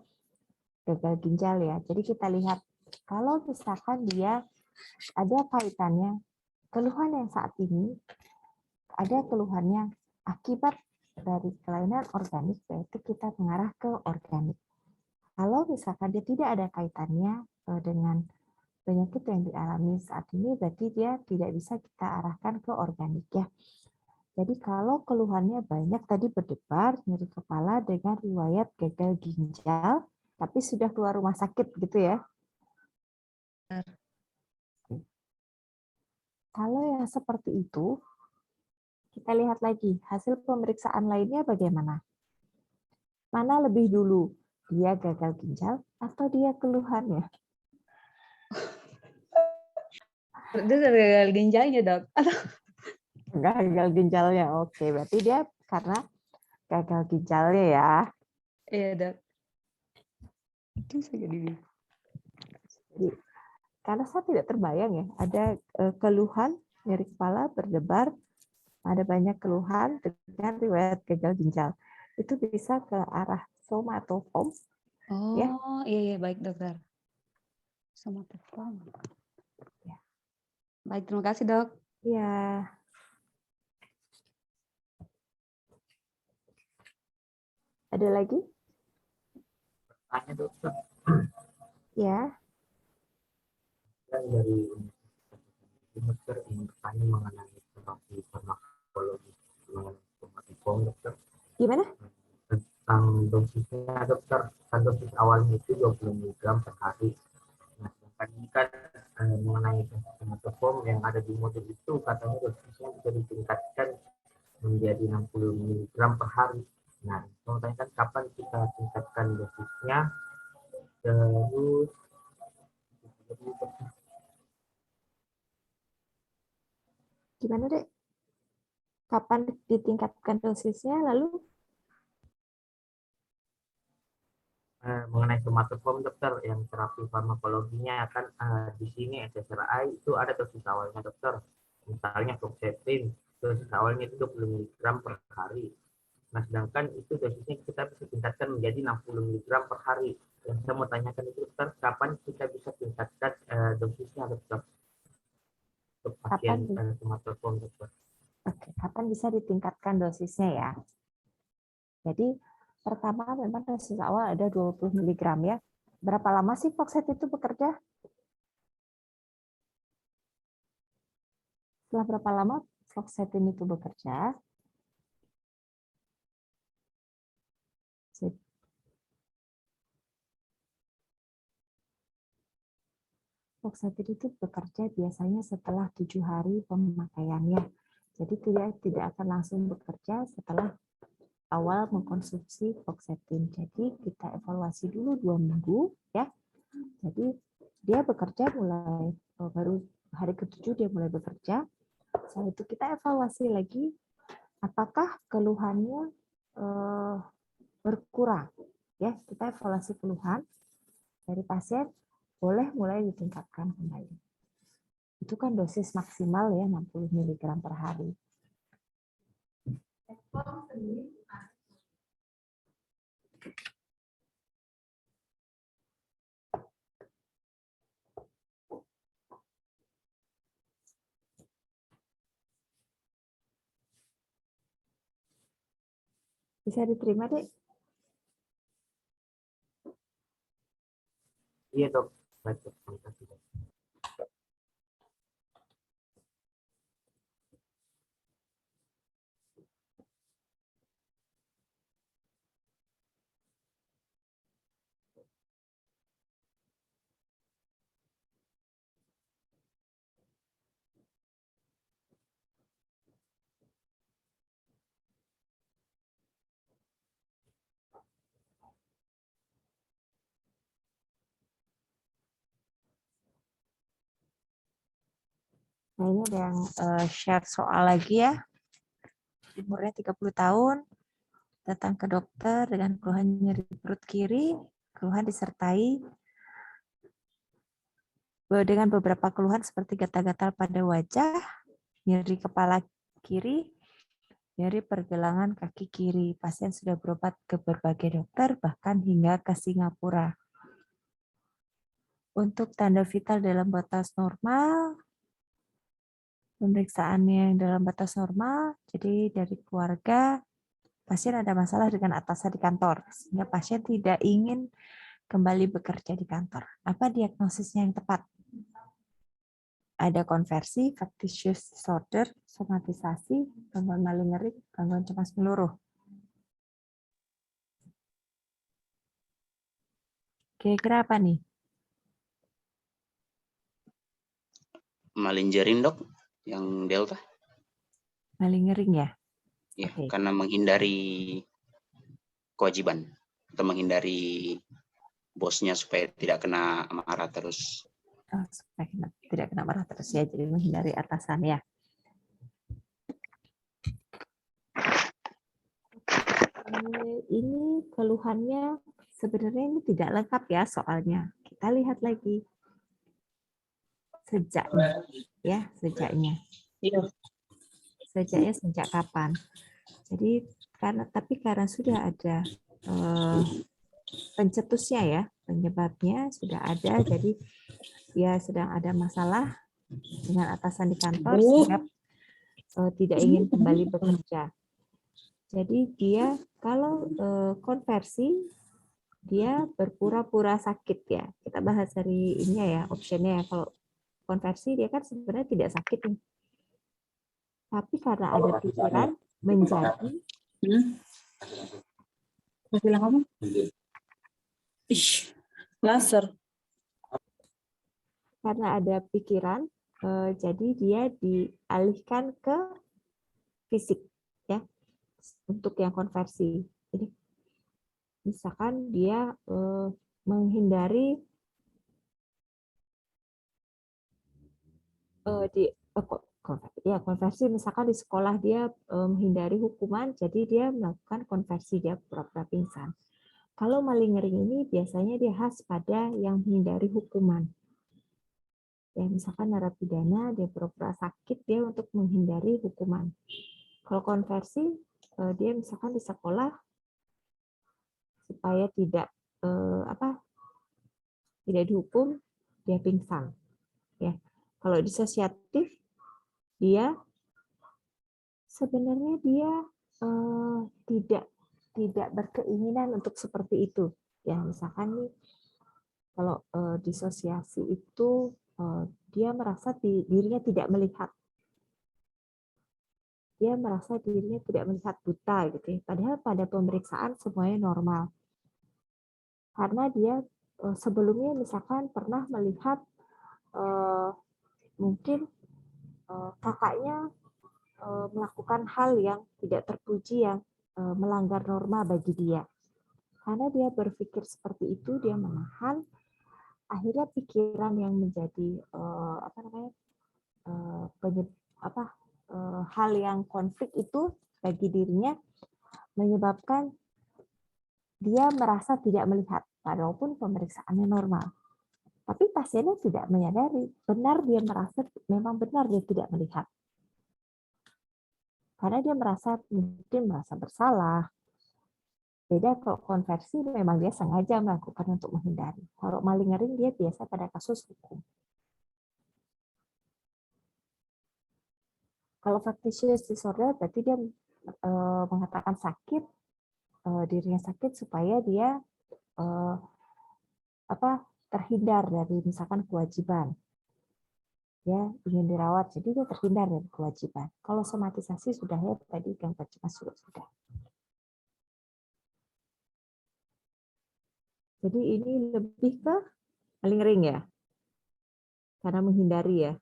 gagal ginjal ya. Jadi kita lihat, kalau misalkan dia ada kaitannya, keluhan yang saat ini, ada keluhannya akibat dari kelainan organik, berarti kita mengarah ke organik. Kalau misalkan dia tidak ada kaitannya dengan penyakit yang dialami saat ini, berarti dia tidak bisa kita arahkan ke organik ya. Jadi kalau keluhannya banyak tadi berdebar, nyeri kepala dengan riwayat gagal ginjal, tapi sudah keluar rumah sakit gitu ya. Kalau yang seperti itu, kita lihat lagi hasil pemeriksaan lainnya bagaimana. Mana lebih dulu, dia gagal ginjal atau dia keluhannya? Itu gagal ginjalnya dok? Gagal ginjalnya, oke. Berarti dia karena gagal ginjalnya ya. Iya dok. Itu saja dulu. Jadi, karena saya tidak terbayang ya, ada keluhan, nyeri kepala, berdebar, ada banyak keluhan dengan riwayat gagal ginjal. Itu bisa ke arah somatofom. Oh ya. iya baik dokter. Somatofom. Ya. Baik, terima kasih dok. Ya. Ada lagi? Tanya dokter, Ya. saya dari dokter ingin bertanya mengenai terapi farmakologi mengenai somatifon dokter. Gimana? Tentang dosisnya dokter, kan dosis awalnya itu 20 mg per hari. Nah, sedangkan ini kan mengenai somatifon yang ada di modul itu katanya dosisnya bisa ditingkatkan menjadi 60 mg per hari. Nah, saya tanyakan kapan kita tingkatkan dosisnya, terus Gimana, Dek? Kapan ditingkatkan dosisnya, lalu? Mengenai somatofom dokter, yang terapi farmakologinya kan di sini SSRI itu ada dosis awalnya dokter. Misalnya fluoxetine, dosis awalnya itu 20 mg per hari. Nah, sedangkan itu dosisnya kita bisa tingkatkan menjadi 60 mg per hari. Yang saya mau tanyakan itu dokter, kapan kita bisa tingkatkan dosisnya dokter? Untuk pasien somatofom dokter. Oke, kapan bisa ditingkatkan dosisnya ya? Jadi pertama memang dosis awal ada 20 mg ya. Berapa lama sih fluoxetine itu bekerja? Setelah berapa lama fluoxetine itu bekerja? Fluoxetine itu bekerja biasanya setelah 7 hari pemakaiannya. Jadi tidak akan langsung bekerja setelah awal mengkonsumsi fluoxetine. Jadi kita evaluasi dulu 2 minggu ya. Jadi dia bekerja mulai baru hari ke-7 dia mulai bekerja. Setelah itu kita evaluasi lagi apakah keluhannya berkurang. Ya, kita evaluasi keluhan dari pasien, boleh mulai ditingkatkan kembali. Itu kan dosis maksimal ya 60 mg per hari. Bisa diterima, Dek? Iya dok, baik dok, terima kasih dok. Nah, ini ada yang share soal lagi ya. Umurnya 30 tahun, datang ke dokter dengan keluhan nyeri perut kiri, keluhan disertai dengan beberapa keluhan seperti gatal-gatal pada wajah, nyeri kepala kiri, nyeri pergelangan kaki kiri. Pasien sudah berobat ke berbagai dokter, bahkan hingga ke Singapura. Untuk tanda vital dalam batas normal, pemeriksaannya yang dalam batas normal, jadi dari keluarga, pasien ada masalah dengan atasan di kantor, sehingga pasien tidak ingin kembali bekerja di kantor. Apa diagnosisnya yang tepat? Ada konversi, factitious disorder, somatisasi, gangguan malingering, gangguan cemas meluruh. Kira-kira apa nih? Malingering dok, yang delta. Malingering ya? Ya, karena menghindari kewajiban atau menghindari bosnya supaya tidak kena marah terus. Supaya tidak kena marah terus ya, jadi menghindari atasan ya. Ini keluhannya sebenarnya ini tidak lengkap ya soalnya. Kita lihat lagi sejaknya ya, sejaknya. Sejaknya sejak kapan? Jadi karena sudah ada pencetusnya ya, penyebabnya sudah ada, jadi dia sedang ada masalah dengan atasan di kantor sehingga tidak ingin kembali bekerja. Jadi dia kalau konversi dia berpura-pura sakit ya. Kita bahas dari ininya ya, optionnya ya. Kalau konversi dia kan sebenarnya tidak sakit nih. Tapi karena ada pikiran menjadi bilang apa? Laser. Karena ada pikiran, jadi dia dialihkan ke fisik ya untuk yang konversi. Jadi misalkan dia menghindari konversi, misalkan di sekolah dia menghindari hukuman, jadi dia melakukan konversi, dia pura-pura pingsan. Kalau malingering ini biasanya dia khas pada yang menghindari hukuman. Ya, misalkan narapidana dia pura-pura sakit dia untuk menghindari hukuman. Kalau konversi dia misalkan di sekolah supaya tidak tidak dihukum, dia pingsan. Ya. Kalau disosiatif dia sebenarnya dia tidak berkeinginan untuk seperti itu. Ya, misalkan nih kalau disosiasi itu dia merasa dirinya tidak melihat. Dia merasa dirinya tidak melihat buta gitu ya. Padahal pada pemeriksaan semuanya normal. Karena dia sebelumnya misalkan pernah melihat mungkin kakaknya melakukan hal yang tidak terpuji, yang melanggar norma bagi dia. Karena dia berpikir seperti itu, dia menahan. Akhirnya pikiran yang menjadi hal yang konflik itu bagi dirinya menyebabkan dia merasa tidak melihat, walaupun pemeriksaannya normal. Tapi pasiennya tidak menyadari, benar dia merasa memang benar dia tidak melihat. Karena dia mungkin merasa bersalah. Beda kalau konversi memang dia sengaja melakukan untuk menghindari. Kalau malingering dia biasa pada kasus hukum. Kalau factitious disorder berarti dia mengatakan sakit, dirinya sakit supaya dia terhindar dari misalkan kewajiban. Ya, ingin dirawat, jadi dia terhindar dari kewajiban. Kalau somatisasi sudah ya tadi gangguan cemas juga sudah. Jadi ini lebih ke malingering ya, karena menghindari ya.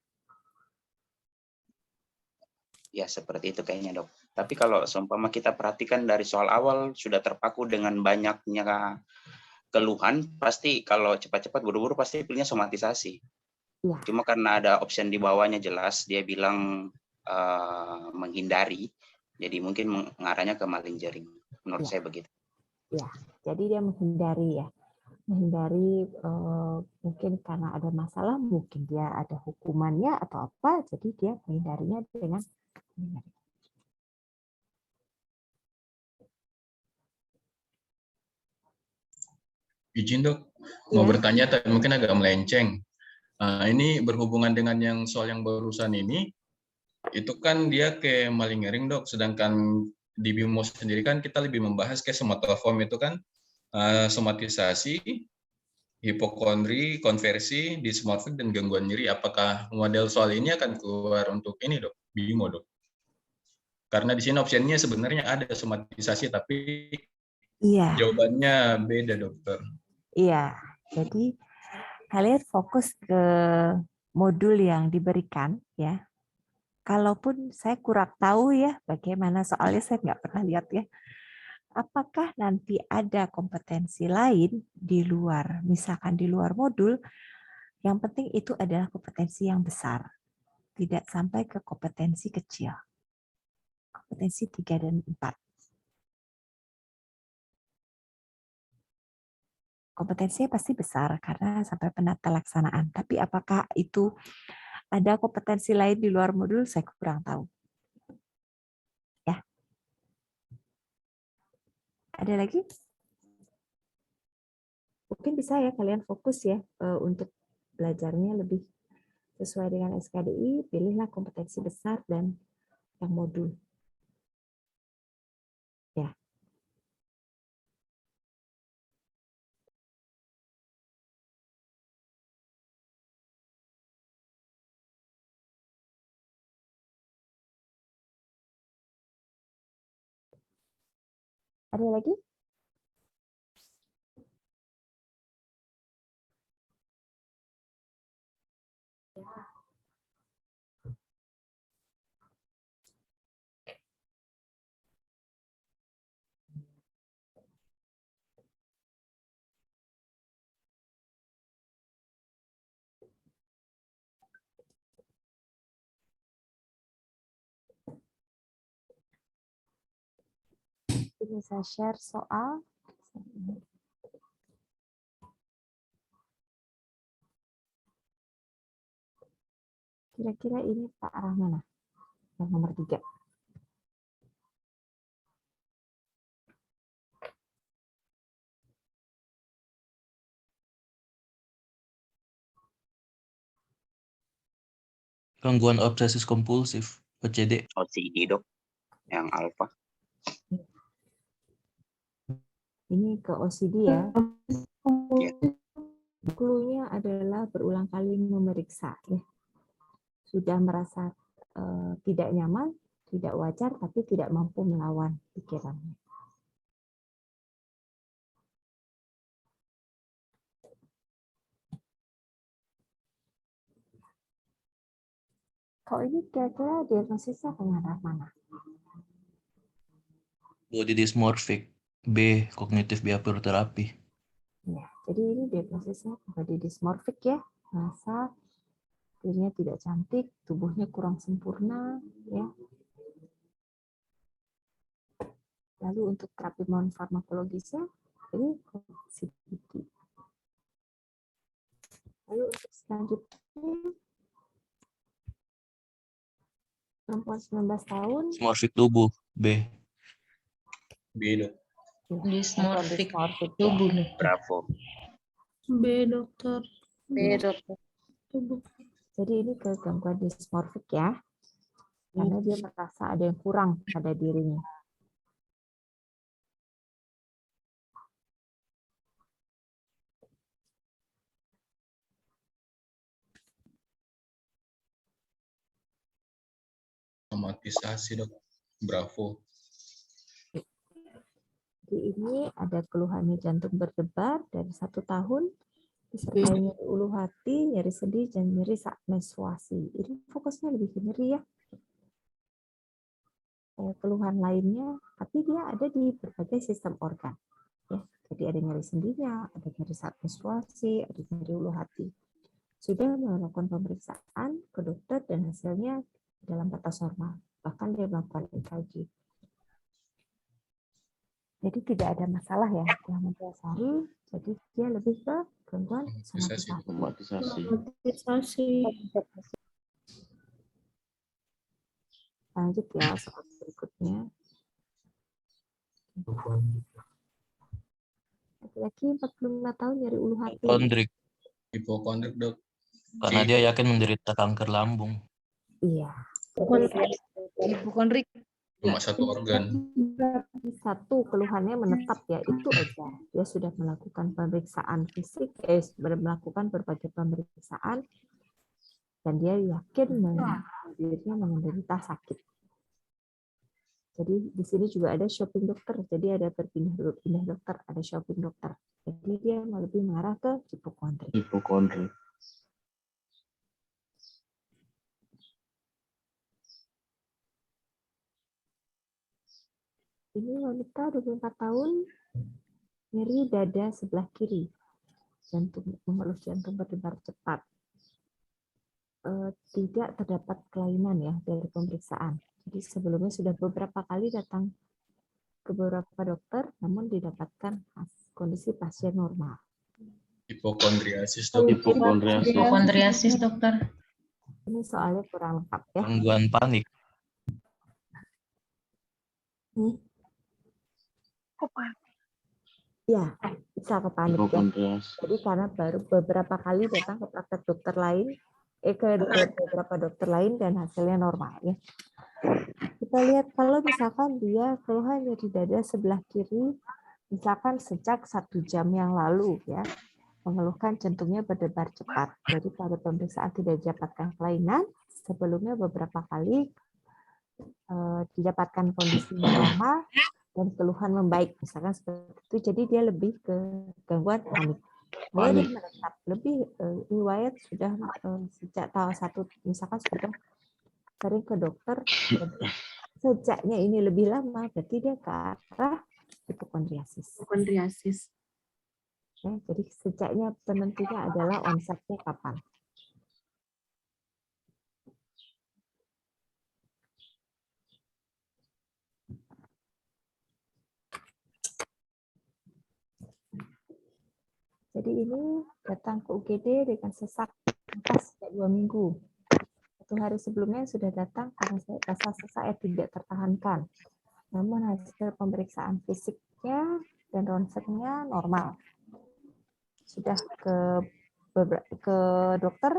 Ya, seperti itu kayaknya, Dok. Tapi kalau seumpama kita perhatikan dari soal awal sudah terpaku dengan banyaknya keluhan, pasti kalau cepat-cepat buru-buru pasti pilihnya somatisasi. Ya. Cuma karena ada option di bawahnya jelas, dia bilang menghindari, jadi mungkin mengarahnya ke malingering. Menurut saya begitu. Ya, jadi dia menghindari ya. Menghindari mungkin karena ada masalah, mungkin dia ada hukumannya atau apa, jadi dia menghindarinya dengan Izin dok, mau bertanya tapi mungkin agak melenceng. Ini berhubungan dengan yang soal yang barusan ini, itu kan dia kayak malingering dok, sedangkan di BIMO sendiri kan kita lebih membahas kayak somatoform itu kan somatisasi, hipokondri, konversi, dismorfik, dan gangguan nyeri. Apakah model soal ini akan keluar untuk ini dok, BIMO dok? Karena di sini opsinya sebenarnya ada somatisasi, tapi jawabannya beda dokter. Iya, jadi kalian fokus ke modul yang diberikan ya. Kalaupun saya kurang tahu ya bagaimana, soalnya saya nggak pernah lihat ya. Apakah nanti ada kompetensi lain di luar, misalkan di luar modul, yang penting itu adalah kompetensi yang besar. Tidak sampai ke kompetensi kecil. Kompetensi 3 dan 4. Kompetensinya pasti besar karena sampai penata laksanaan. Tapi apakah itu ada kompetensi lain di luar modul, saya kurang tahu. Ya. Ada lagi? Mungkin bisa ya kalian fokus ya untuk belajarnya lebih sesuai dengan SKDI, pilihlah kompetensi besar dan yang modul. Ada lagi? Ini saya share soal. Kira-kira ini Pak arah mana? Yang nomor 3. Gangguan obsesif kompulsif, OCD. OCD dok, yang alfa. Ini ke OCD ya. Clue-nya adalah berulang kali memeriksa. Ya. Sudah merasa tidak nyaman, tidak wajar, tapi tidak mampu melawan pikirannya. Kalau ini kira-kira diagnosisnya ke arah mana? Body dysmorphic, B. Cognitive behavior therapy. Ya, jadi ini diagnosisnya body dysmorphic ya, merasa dirinya tidak cantik, tubuhnya kurang sempurna, ya. Lalu untuk terapi non farmakologisnya, ini CBT. Lalu untuk selanjutnya, perempuan 19 tahun. Dysmorphic tubuh, B. B dok. Dysmorphic tubuh. Bravo. B dokter. B dokter. Jadi ini ke gangguan dysmorphic ya, karena dia merasa ada yang kurang pada dirinya. Somatisasi dok. Bravo. Jadi ini ada keluhannya jantung berdebar dari 1 tahun, disertai nyeri ulu hati, nyeri sendi, dan nyeri saat menstruasi. Ini fokusnya lebih ke nyeri ya. Keluhan lainnya, tapi dia ada di berbagai sistem organ. Ya, jadi ada nyeri sendinya, ada nyeri saat menstruasi, ada nyeri ulu hati. Sudah melakukan pemeriksaan ke dokter dan hasilnya dalam batas normal. Bahkan dia melakukan EKG. Jadi tidak ada masalah ya yang mendasari. Jadi dia lebih ke gangguan somatisasi. Lanjut ya soal berikutnya. Laki-laki 45 tahun nyeri ulu hati. Hipokondrik. Hipokondrik dok. Karena dia yakin menderita kanker lambung. Iya. Hipokondrik. Cuma 1 organ. Satu keluhannya menetap ya, itu aja. Dia sudah melakukan pemeriksaan fisik, melakukan berbagai pemeriksaan, dan dia yakin dirinya menderita sakit. Jadi di sini juga ada shopping dokter, jadi ada berpindah dokter, ada shopping dokter. Jadi dia lebih mengarah ke hipokondrik. Hipokondrik. Ini wanita 24 tahun, nyeri dada sebelah kiri, mengeluh jantung berdebar cepat. Tidak terdapat kelainan ya dari pemeriksaan. Jadi sebelumnya sudah beberapa kali datang ke beberapa dokter, namun didapatkan kondisi pasien normal. Hipokondriasis dok. Hipokondriasis dokter. Ini soalnya kurang lengkap ya. Gangguan panik. Ya, bisa ke panik ya. Jadi karena baru beberapa kali datang ke praktek dokter lain, ke beberapa dokter lain dan hasilnya normal ya. Kita lihat kalau misalkan dia keluhan nyeri dada sebelah kiri, misalkan sejak 1 jam yang lalu ya, mengeluhkan jantungnya berdebar cepat. Jadi pada pemeriksaan tidak didapatkan kelainan, sebelumnya beberapa kali didapatkan kondisi normal, dan keluhan membaik, misalkan seperti itu. Jadi dia lebih ke gangguan panik. Kalau dia menetap lebih riwayat sudah sejak tahun 1, misalkan sudah sering ke dokter, sejaknya ini lebih lama, berarti dia ke arah hipokondriasis. Hipokondriasis. Ya, jadi sejaknya penentunya adalah onsetnya kapan. Jadi ini datang ke UGD dengan sesak nafas sejak 2 minggu. 1 hari sebelumnya sudah datang karena rasa sesak yang tidak tertahankan. Namun hasil pemeriksaan fisiknya dan ronsennya normal. Sudah ke dokter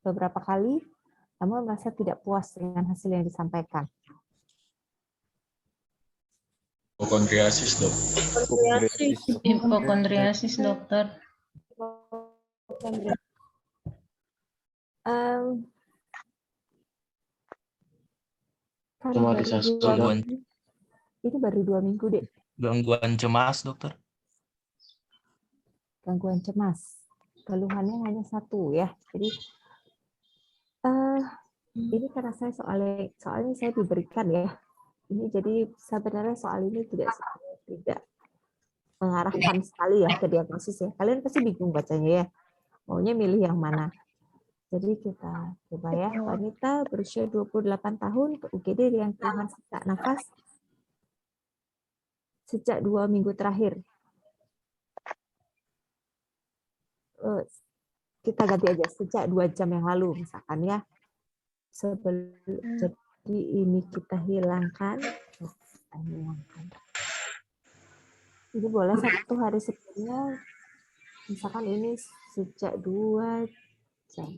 beberapa kali, namun merasa tidak puas dengan hasil yang disampaikan. Hipokondriasis, dok. Hipokondriasis, dokter. Somatisasi, gangguan Ini baru 2 minggu, Dek. gangguan cemas, dokter. Gangguan cemas. Keluhannya hanya 1 ya. Jadi ini karena saya soalnya saya diberikan ya. Ini jadi sebenarnya soal ini tidak mengarahkan sekali ya ke diagnosis ya. Kalian pasti bingung bacanya ya. Maunya milih yang mana. Jadi kita coba ya. Wanita berusia 28 tahun ke UGD dengan keluhan sesak nafas sejak 2 minggu terakhir. Kita ganti aja sejak 2 jam yang lalu misalkan ya. Jadi ini kita hilangkan. Ini boleh 1 hari sebelumnya. Misalkan ini sejak 2 jam.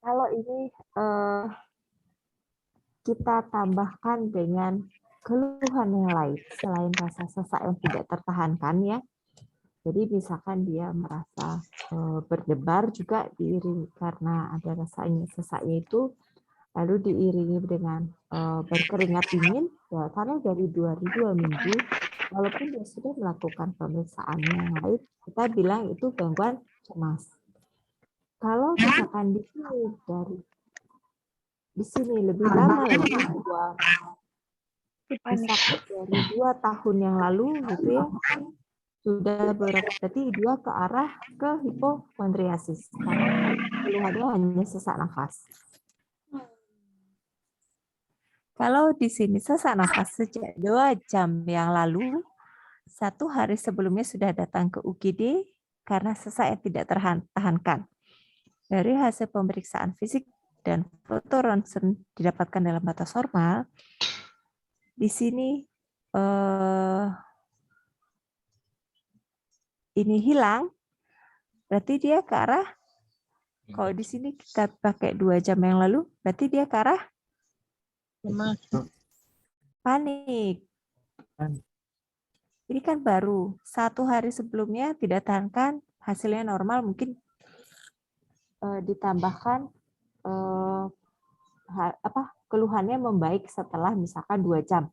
Kalau ini kita tambahkan dengan keluhan yang lain selain rasa sesak yang tidak tertahankan ya. Jadi misalkan dia merasa berdebar juga diiringi karena ada rasanya sesaknya itu, lalu diiringi dengan berkeringat dingin ya, karena dari 2 minggu walaupun dia sudah melakukan pemeriksaan yang lain, kita bilang itu gangguan cemas. Kalau misalkan di sini lebih lama lagi, dari 2 tahun yang lalu gitu ya, sudah berarti dia ke arah ke hipokondriasis karena keluhannya hanya sesak nafas. Kalau di sini sesak nafas sejak 2 jam yang lalu, 1 hari sebelumnya sudah datang ke UGD karena sesak yang tidak tertahankan. Dari hasil pemeriksaan fisik dan foto ronsen didapatkan dalam batas normal, di sini ini hilang, berarti dia ke arah, kalau di sini kita pakai 2 jam yang lalu, berarti dia ke arah panik. Ini kan baru 1 hari sebelumnya tidak tahankan, hasilnya normal, mungkin ditambahkan keluhannya membaik setelah misalkan 2 jam.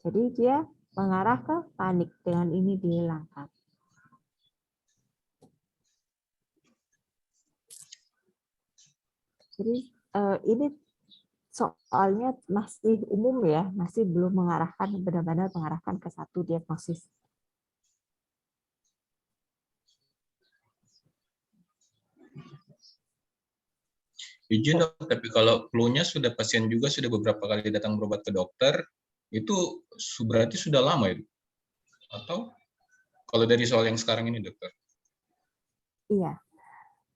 Jadi dia mengarah ke panik, dengan ini dihilangkan. Jadi ini soalnya masih umum ya, masih belum mengarahkan benar-benar mengarahkan ke 1 diagnosis. Izin dok, tapi kalau clue-nya pasien juga sudah beberapa kali datang berobat ke dokter, itu berarti sudah lama itu? Atau kalau dari soal yang sekarang ini dokter? Iya,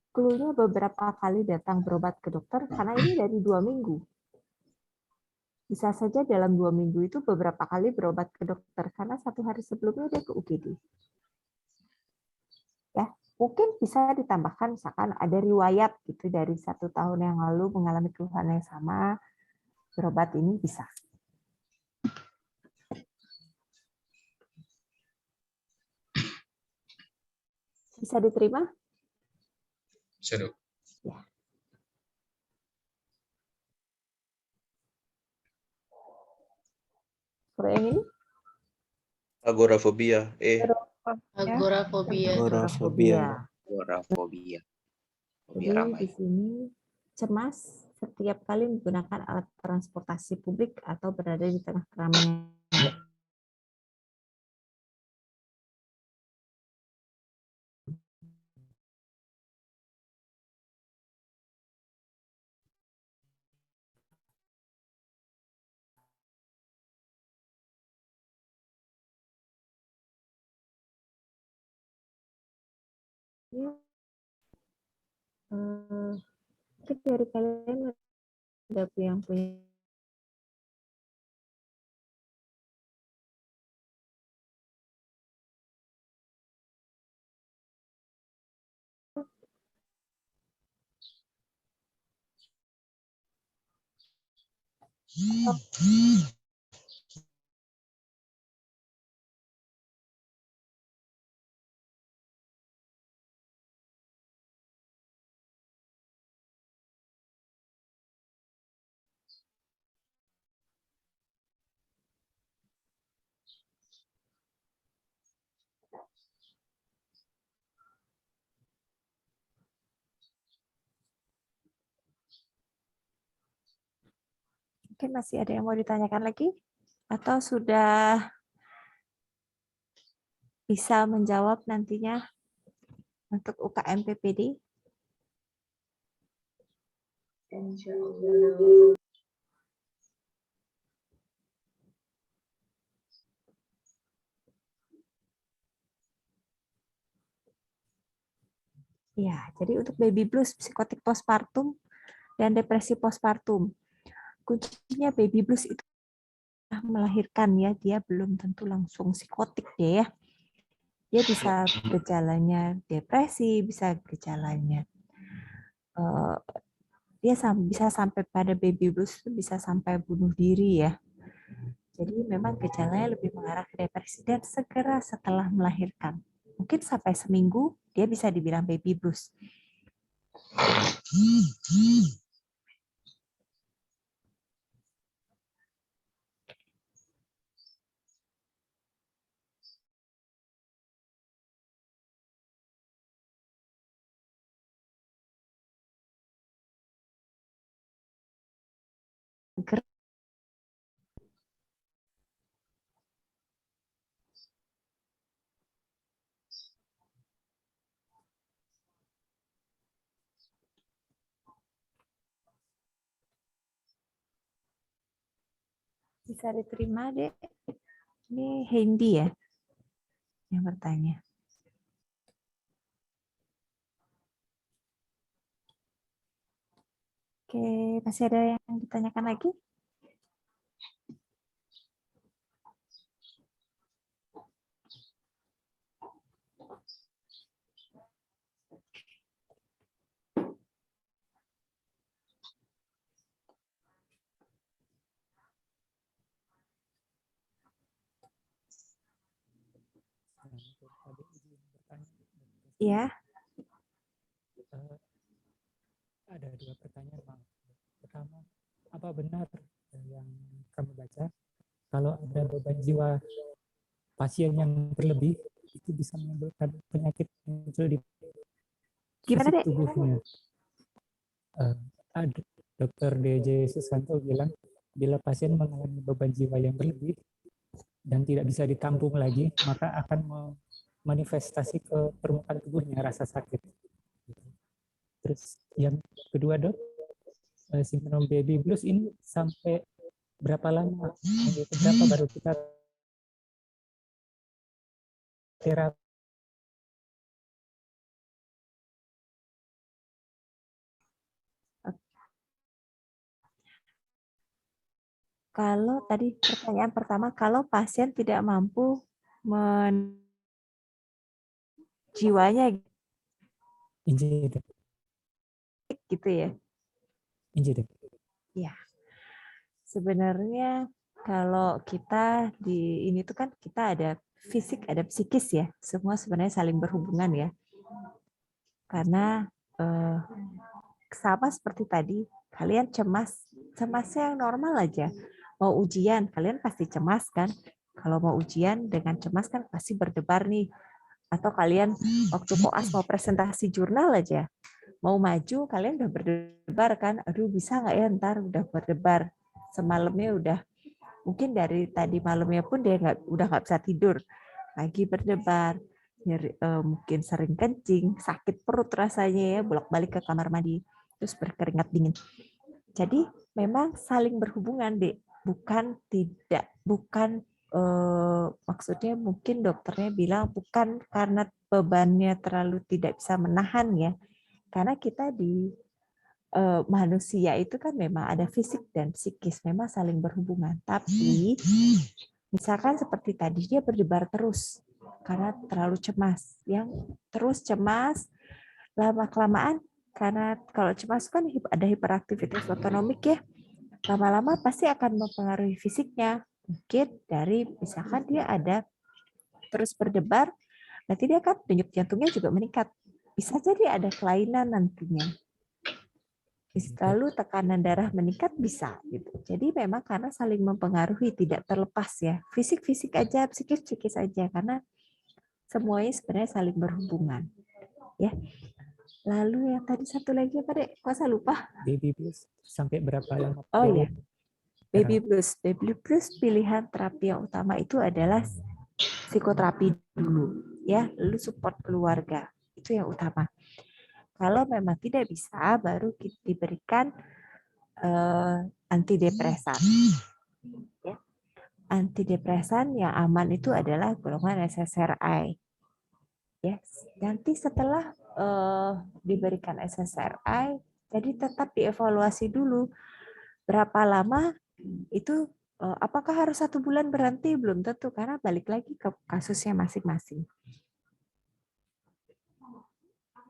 clue-nya beberapa kali datang berobat ke dokter karena ini dari 2 minggu. Bisa saja dalam 2 minggu itu beberapa kali berobat ke dokter karena 1 hari sebelumnya dia ke UGD. Ya, mungkin bisa ditambahkan misalkan ada riwayat gitu dari 1 tahun yang lalu mengalami keluhan yang sama, berobat ini bisa. Bisa diterima? Bisa, Dok. Ya. Kalau yang ini? Agorafobia. Agorafobia. Agorafobia. Agorafobia. Jadi Fobia ramai. di sini cemas setiap kali menggunakan alat transportasi publik atau berada di tengah keramaian. Mungkin dari kalian ada yang punya mungkin masih ada yang mau ditanyakan lagi? Atau sudah bisa menjawab nantinya untuk UKM PPD? Ya, jadi untuk baby blues, psikotik postpartum, dan depresi postpartum, kuncinya baby blues itu melahirkan ya, dia belum tentu langsung psikotik ya. Dia bisa gejalanya depresi, bisa gejalanya dia bisa sampai pada baby blues, bisa sampai bunuh diri ya. Jadi memang gejalanya lebih mengarah ke depresi dan segera setelah melahirkan. Mungkin sampai seminggu dia bisa dibilang baby blues. Bisa diterima, Dek. Ini Hendy ya yang bertanya. Oke, masih ada yang ditanyakan lagi? Ya. Ada dua pertanyaan, Bang. Pertama, apa benar yang kami baca kalau ada beban jiwa pasien yang berlebih itu bisa menimbulkan penyakit muncul di Gimana, Dek? tubuhnya? Dr. DJ Susanto bilang bila pasien mengalami beban jiwa yang berlebih dan tidak bisa ditampung lagi, maka akan manifestasi ke permukaan tubuhnya rasa sakit. Terus yang kedua, Dok, sindrom baby blues ini sampai berapa lama? Berapa baru kita terapi? Kalau tadi pertanyaan pertama, kalau pasien tidak mampu jiwanya gitu ya. Ya. Sebenarnya kalau kita di ini tuh kan kita ada fisik, ada psikis ya. Semua sebenarnya saling berhubungan ya. Karena sama seperti tadi, kalian cemasnya yang normal aja. Mau ujian, kalian pasti cemas kan? Kalau mau ujian dengan cemas kan pasti berdebar nih. Atau kalian waktu koas mau presentasi jurnal aja, mau maju, kalian udah berdebar kan? Aduh, bisa nggak ya ntar? Udah berdebar. Semalamnya udah, mungkin dari tadi malamnya pun dia udah nggak bisa tidur. Lagi berdebar. Mungkin sering kencing, sakit perut rasanya ya, bolak-balik ke kamar mandi, terus berkeringat dingin. Jadi memang saling berhubungan, Dek. Bukan maksudnya mungkin dokternya bilang bukan karena bebannya terlalu tidak bisa menahan ya. Karena kita di manusia itu kan memang ada fisik dan psikis, memang saling berhubungan. Tapi misalkan seperti tadi dia berdebar terus karena terlalu cemas. Yang terus cemas lama-kelamaan, karena kalau cemas kan ada hiperaktivitas otonomik ya, lama-lama pasti akan mempengaruhi fisiknya. Mungkin dari misalkan dia ada terus berdebar, nanti dia kan denyut jantungnya juga meningkat. Bisa jadi ada kelainan nantinya. Lalu tekanan darah meningkat bisa gitu. Jadi memang karena saling mempengaruhi, tidak terlepas ya. Fisik-fisik aja, psikis-psikis aja, karena semuanya sebenarnya saling berhubungan. Ya. Lalu yang tadi satu lagi apa, Dek? Kok saya lupa? Baby blues sampai berapa lama? Oh ya, baby blues. Baby blues pilihan terapi yang utama itu adalah psikoterapi dulu, ya. Lalu support keluarga itu yang utama. Kalau memang tidak bisa, baru diberikan antidepresan. Ya. Antidepresan yang aman itu adalah golongan SSRI. Ya. Nanti setelah diberikan SSRI, jadi tetap dievaluasi dulu berapa lama itu, apakah harus 1 bulan berhenti? Belum tentu, karena balik lagi ke kasusnya masing-masing.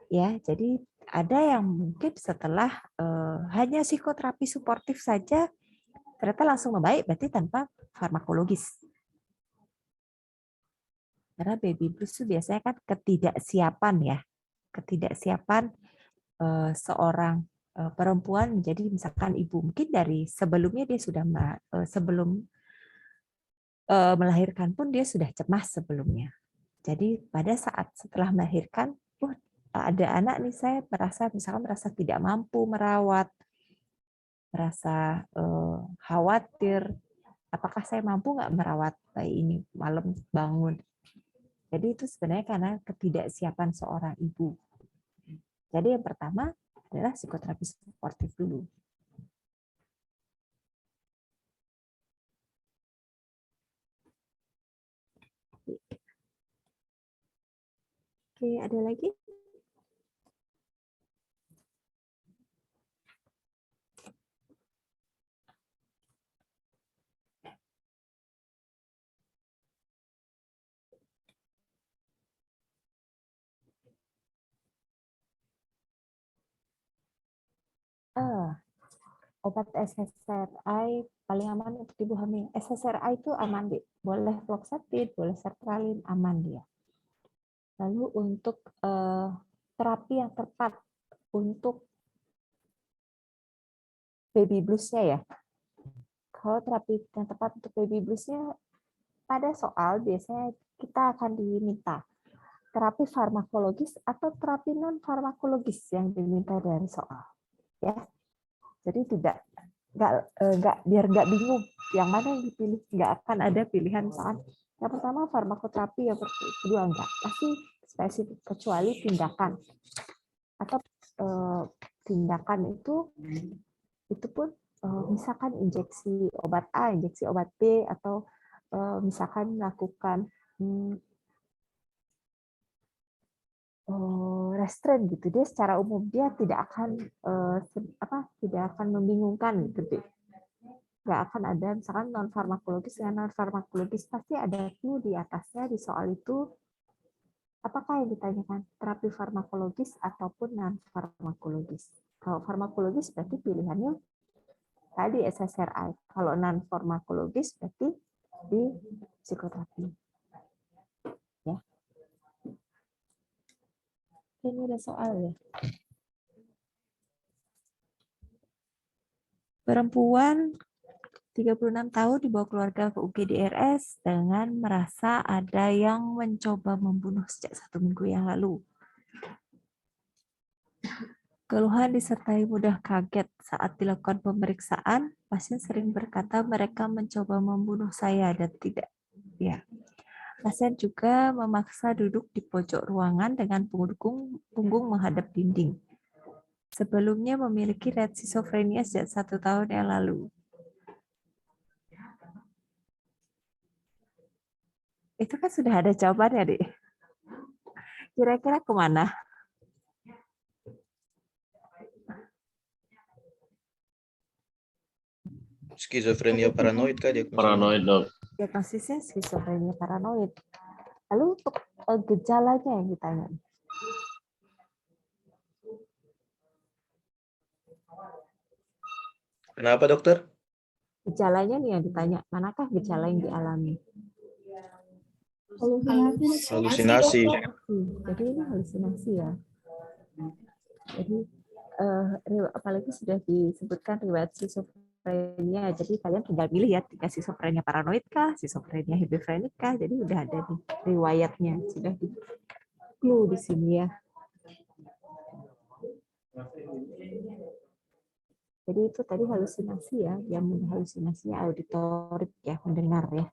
Ya, jadi ada yang mungkin setelah hanya psikoterapi suportif saja ternyata langsung membaik, berarti tanpa farmakologis. Karena baby blues itu biasanya kan ketidaksiapan ya, ketidaksiapan seorang perempuan menjadi misalkan ibu. Mungkin dari sebelumnya dia sudah sebelum melahirkan pun dia sudah cemas sebelumnya. Jadi pada saat setelah melahirkan, ada anak nih, saya merasa tidak mampu merawat, merasa khawatir, apakah saya mampu nggak merawat bayi ini malam bangun. Jadi itu sebenarnya karena ketidaksiapan seorang ibu. Jadi yang pertama adalah psikoterapi suportif dulu. Oke, ada lagi? Obat SSRI paling aman untuk ibu hamil. SSRI itu aman, boleh fluoxetine, boleh sertralin, aman dia. Lalu untuk terapi yang tepat untuk baby blues-nya ya. Kalau terapi yang tepat untuk baby blues-nya, pada soal biasanya kita akan diminta terapi farmakologis atau terapi non farmakologis yang diminta dari soal. Ya. Jadi biar nggak bingung yang mana yang dipilih, nggak akan ada pilihan misalkan yang pertama farmakoterapi, yang kedua enggak, pasti spesifik kecuali tindakan atau tindakan itu pun misalkan injeksi obat A, injeksi obat B, atau misalkan melakukan restrain gitu, dia secara umum dia tidak akan membingungkan gitu deh. Nggak akan ada misalkan non farmakologis dengan non farmakologis, pasti ada clue di atasnya di soal itu apakah yang ditanyakan terapi farmakologis ataupun non farmakologis. Kalau farmakologis berarti pilihannya tadi SSRI, kalau non farmakologis berarti di psikoterapi. Ya. Ini ada soal ya. Perempuan 36 tahun dibawa keluarga ke UGD-RS dengan merasa ada yang mencoba membunuh sejak 1 minggu yang lalu. Keluhan disertai mudah kaget saat dilakukan pemeriksaan, pasien sering berkata mereka mencoba membunuh saya dan tidak. Ya. Pasien juga memaksa duduk di pojok ruangan dengan punggung menghadap dinding. Sebelumnya memiliki riwayat skizofrenia sejak 1 tahun yang lalu. Itu kan sudah ada jawabannya, Dik. Kira-kira kemana? Skizofrenia paranoid kah dia? Paranoid, Dok. Diagnosisnya skizofrenia paranoid. Lalu untuk gejalanya yang ditanya. Kenapa, dokter? Gejalanya nih yang ditanya, manakah gejala yang dialami? Halusinasi. Jadi ini halusinasi ya. Jadi apalagi sudah disebutkan riwayat skizofrenia. Jadi kalian tinggal pilih ya, tiga skizofrenia paranoid kah, skizofrenia hebefrenik kah. Jadi udah ada nih riwayatnya, sudah di clue di sini ya. Jadi itu tadi halusinasi ya, yang halusinasinya auditorik ya, mendengar ya.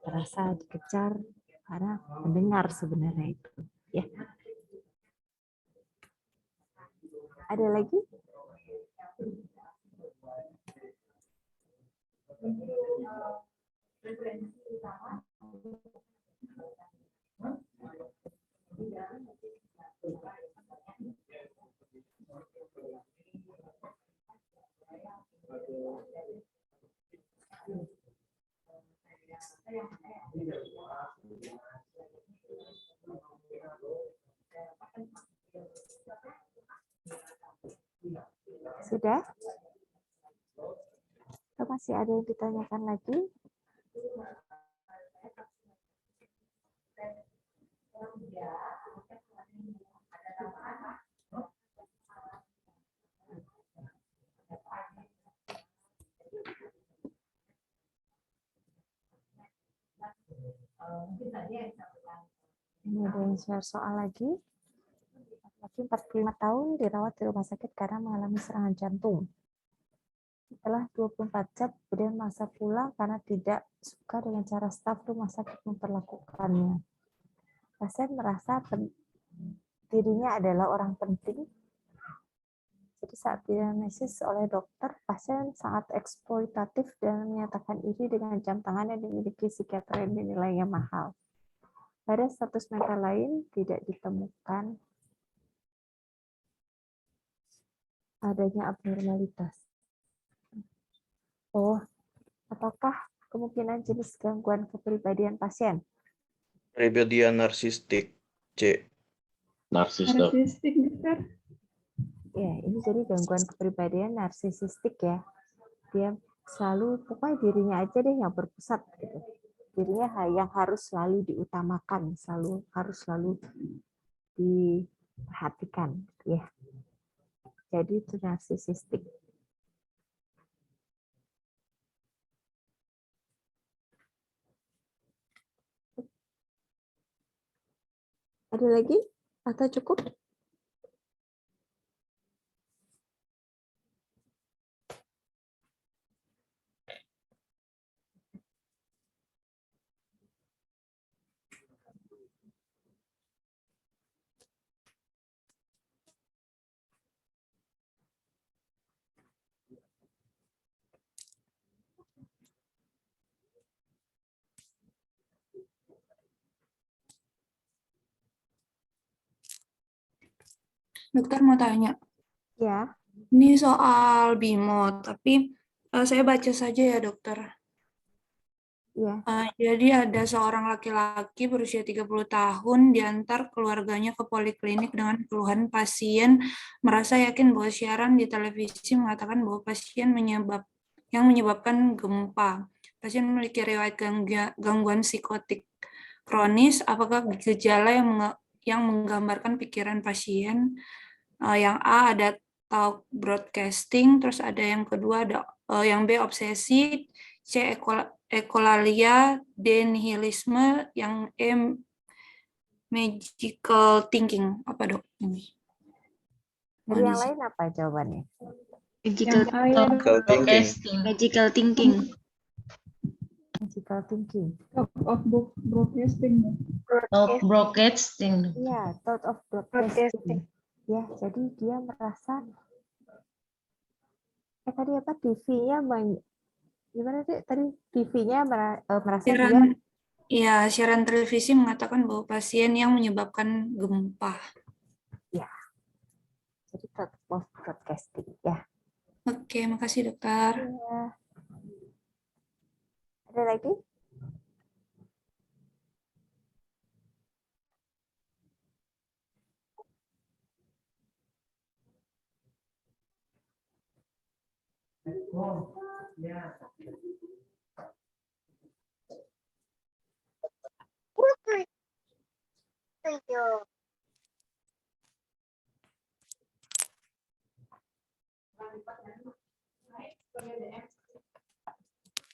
Terasa dikejar karena mendengar sebenarnya itu ya. Ada lagi? Sudah? Atau masih ada yang ditanyakan lagi? Ini ada yang share soal lagi. Laki 45 tahun dirawat di rumah sakit karena mengalami serangan jantung. Setelah 24 jam, kemudian masa pulang karena tidak suka dengan cara staf rumah sakit memperlakukannya. Pasien merasa dirinya adalah orang penting. Jadi saat diagnosis oleh dokter, pasien sangat eksploitatif dan menyatakan iri dengan jam tangan yang dimiliki psikiater yang dinilainya mahal. Pada status mental lain tidak ditemukan adanya abnormalitas. Oh, apakah kemungkinan jenis gangguan kepribadian pasien? Kepribadian narsistik. C. Narsis, Dok. Narsistik, dokter. Ya, ini jadi gangguan kepribadian narsisistik ya. Dia selalu, pokoknya dirinya aja deh yang berpusat gitu. Dirinya yang harus selalu diutamakan, harus selalu diperhatikan ya. Jadi itu narsisistik. Ada lagi atau cukup? Dokter mau tanya. Ya. Ini soal BIMO, tapi saya baca saja ya dokter. Ya. Jadi ada seorang laki-laki berusia 30 tahun diantar keluarganya ke poliklinik dengan keluhan pasien merasa yakin bahwa siaran di televisi mengatakan bahwa pasien yang menyebabkan gempa. Pasien memiliki riwayat gangguan psikotik kronis. Apakah gejala yang menggambarkan pikiran pasien. Yang A ada talk broadcasting, terus ada yang kedua ada yang B obsesi, C ekolalia, D nihilisme, yang E magical thinking. Apa dok ini? Dari yang lain apa jawabannya? Magical thinking. Magical thinking. Magical thinking. Thought of broadcasting. Broadcasting. Iya, thought of broadcasting. Ya, jadi dia merasa tadi apa TV-nya gimana sih tadi TV-nya merasa siaran, dia siaran televisi mengatakan bahwa pasien yang menyebabkan gempa. Ya. Jadi thought of broadcasting ya. Oke, makasih dokter. Ya. Ada lagi?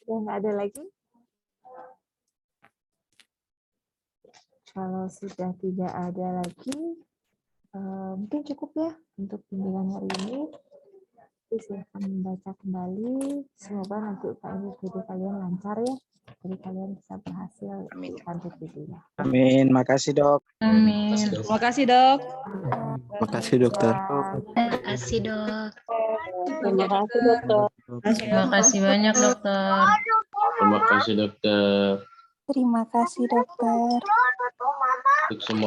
Udah nggak ada lagi? Kalau sudah tidak ada lagi, mungkin cukup ya untuk bimbingan hari ini. Silahkan membaca kembali. Semoga nanti UKM kalian lancar ya. Jadi kalian bisa berhasil lanjut videonya. Amin. Makasih dok. Amin. Terima kasih dok. Makasih dokter. Terima kasih dok. Terima kasih dokter. Terima kasih banyak dokter. Terima kasih dokter. Terima kasih dokter. Untuk semua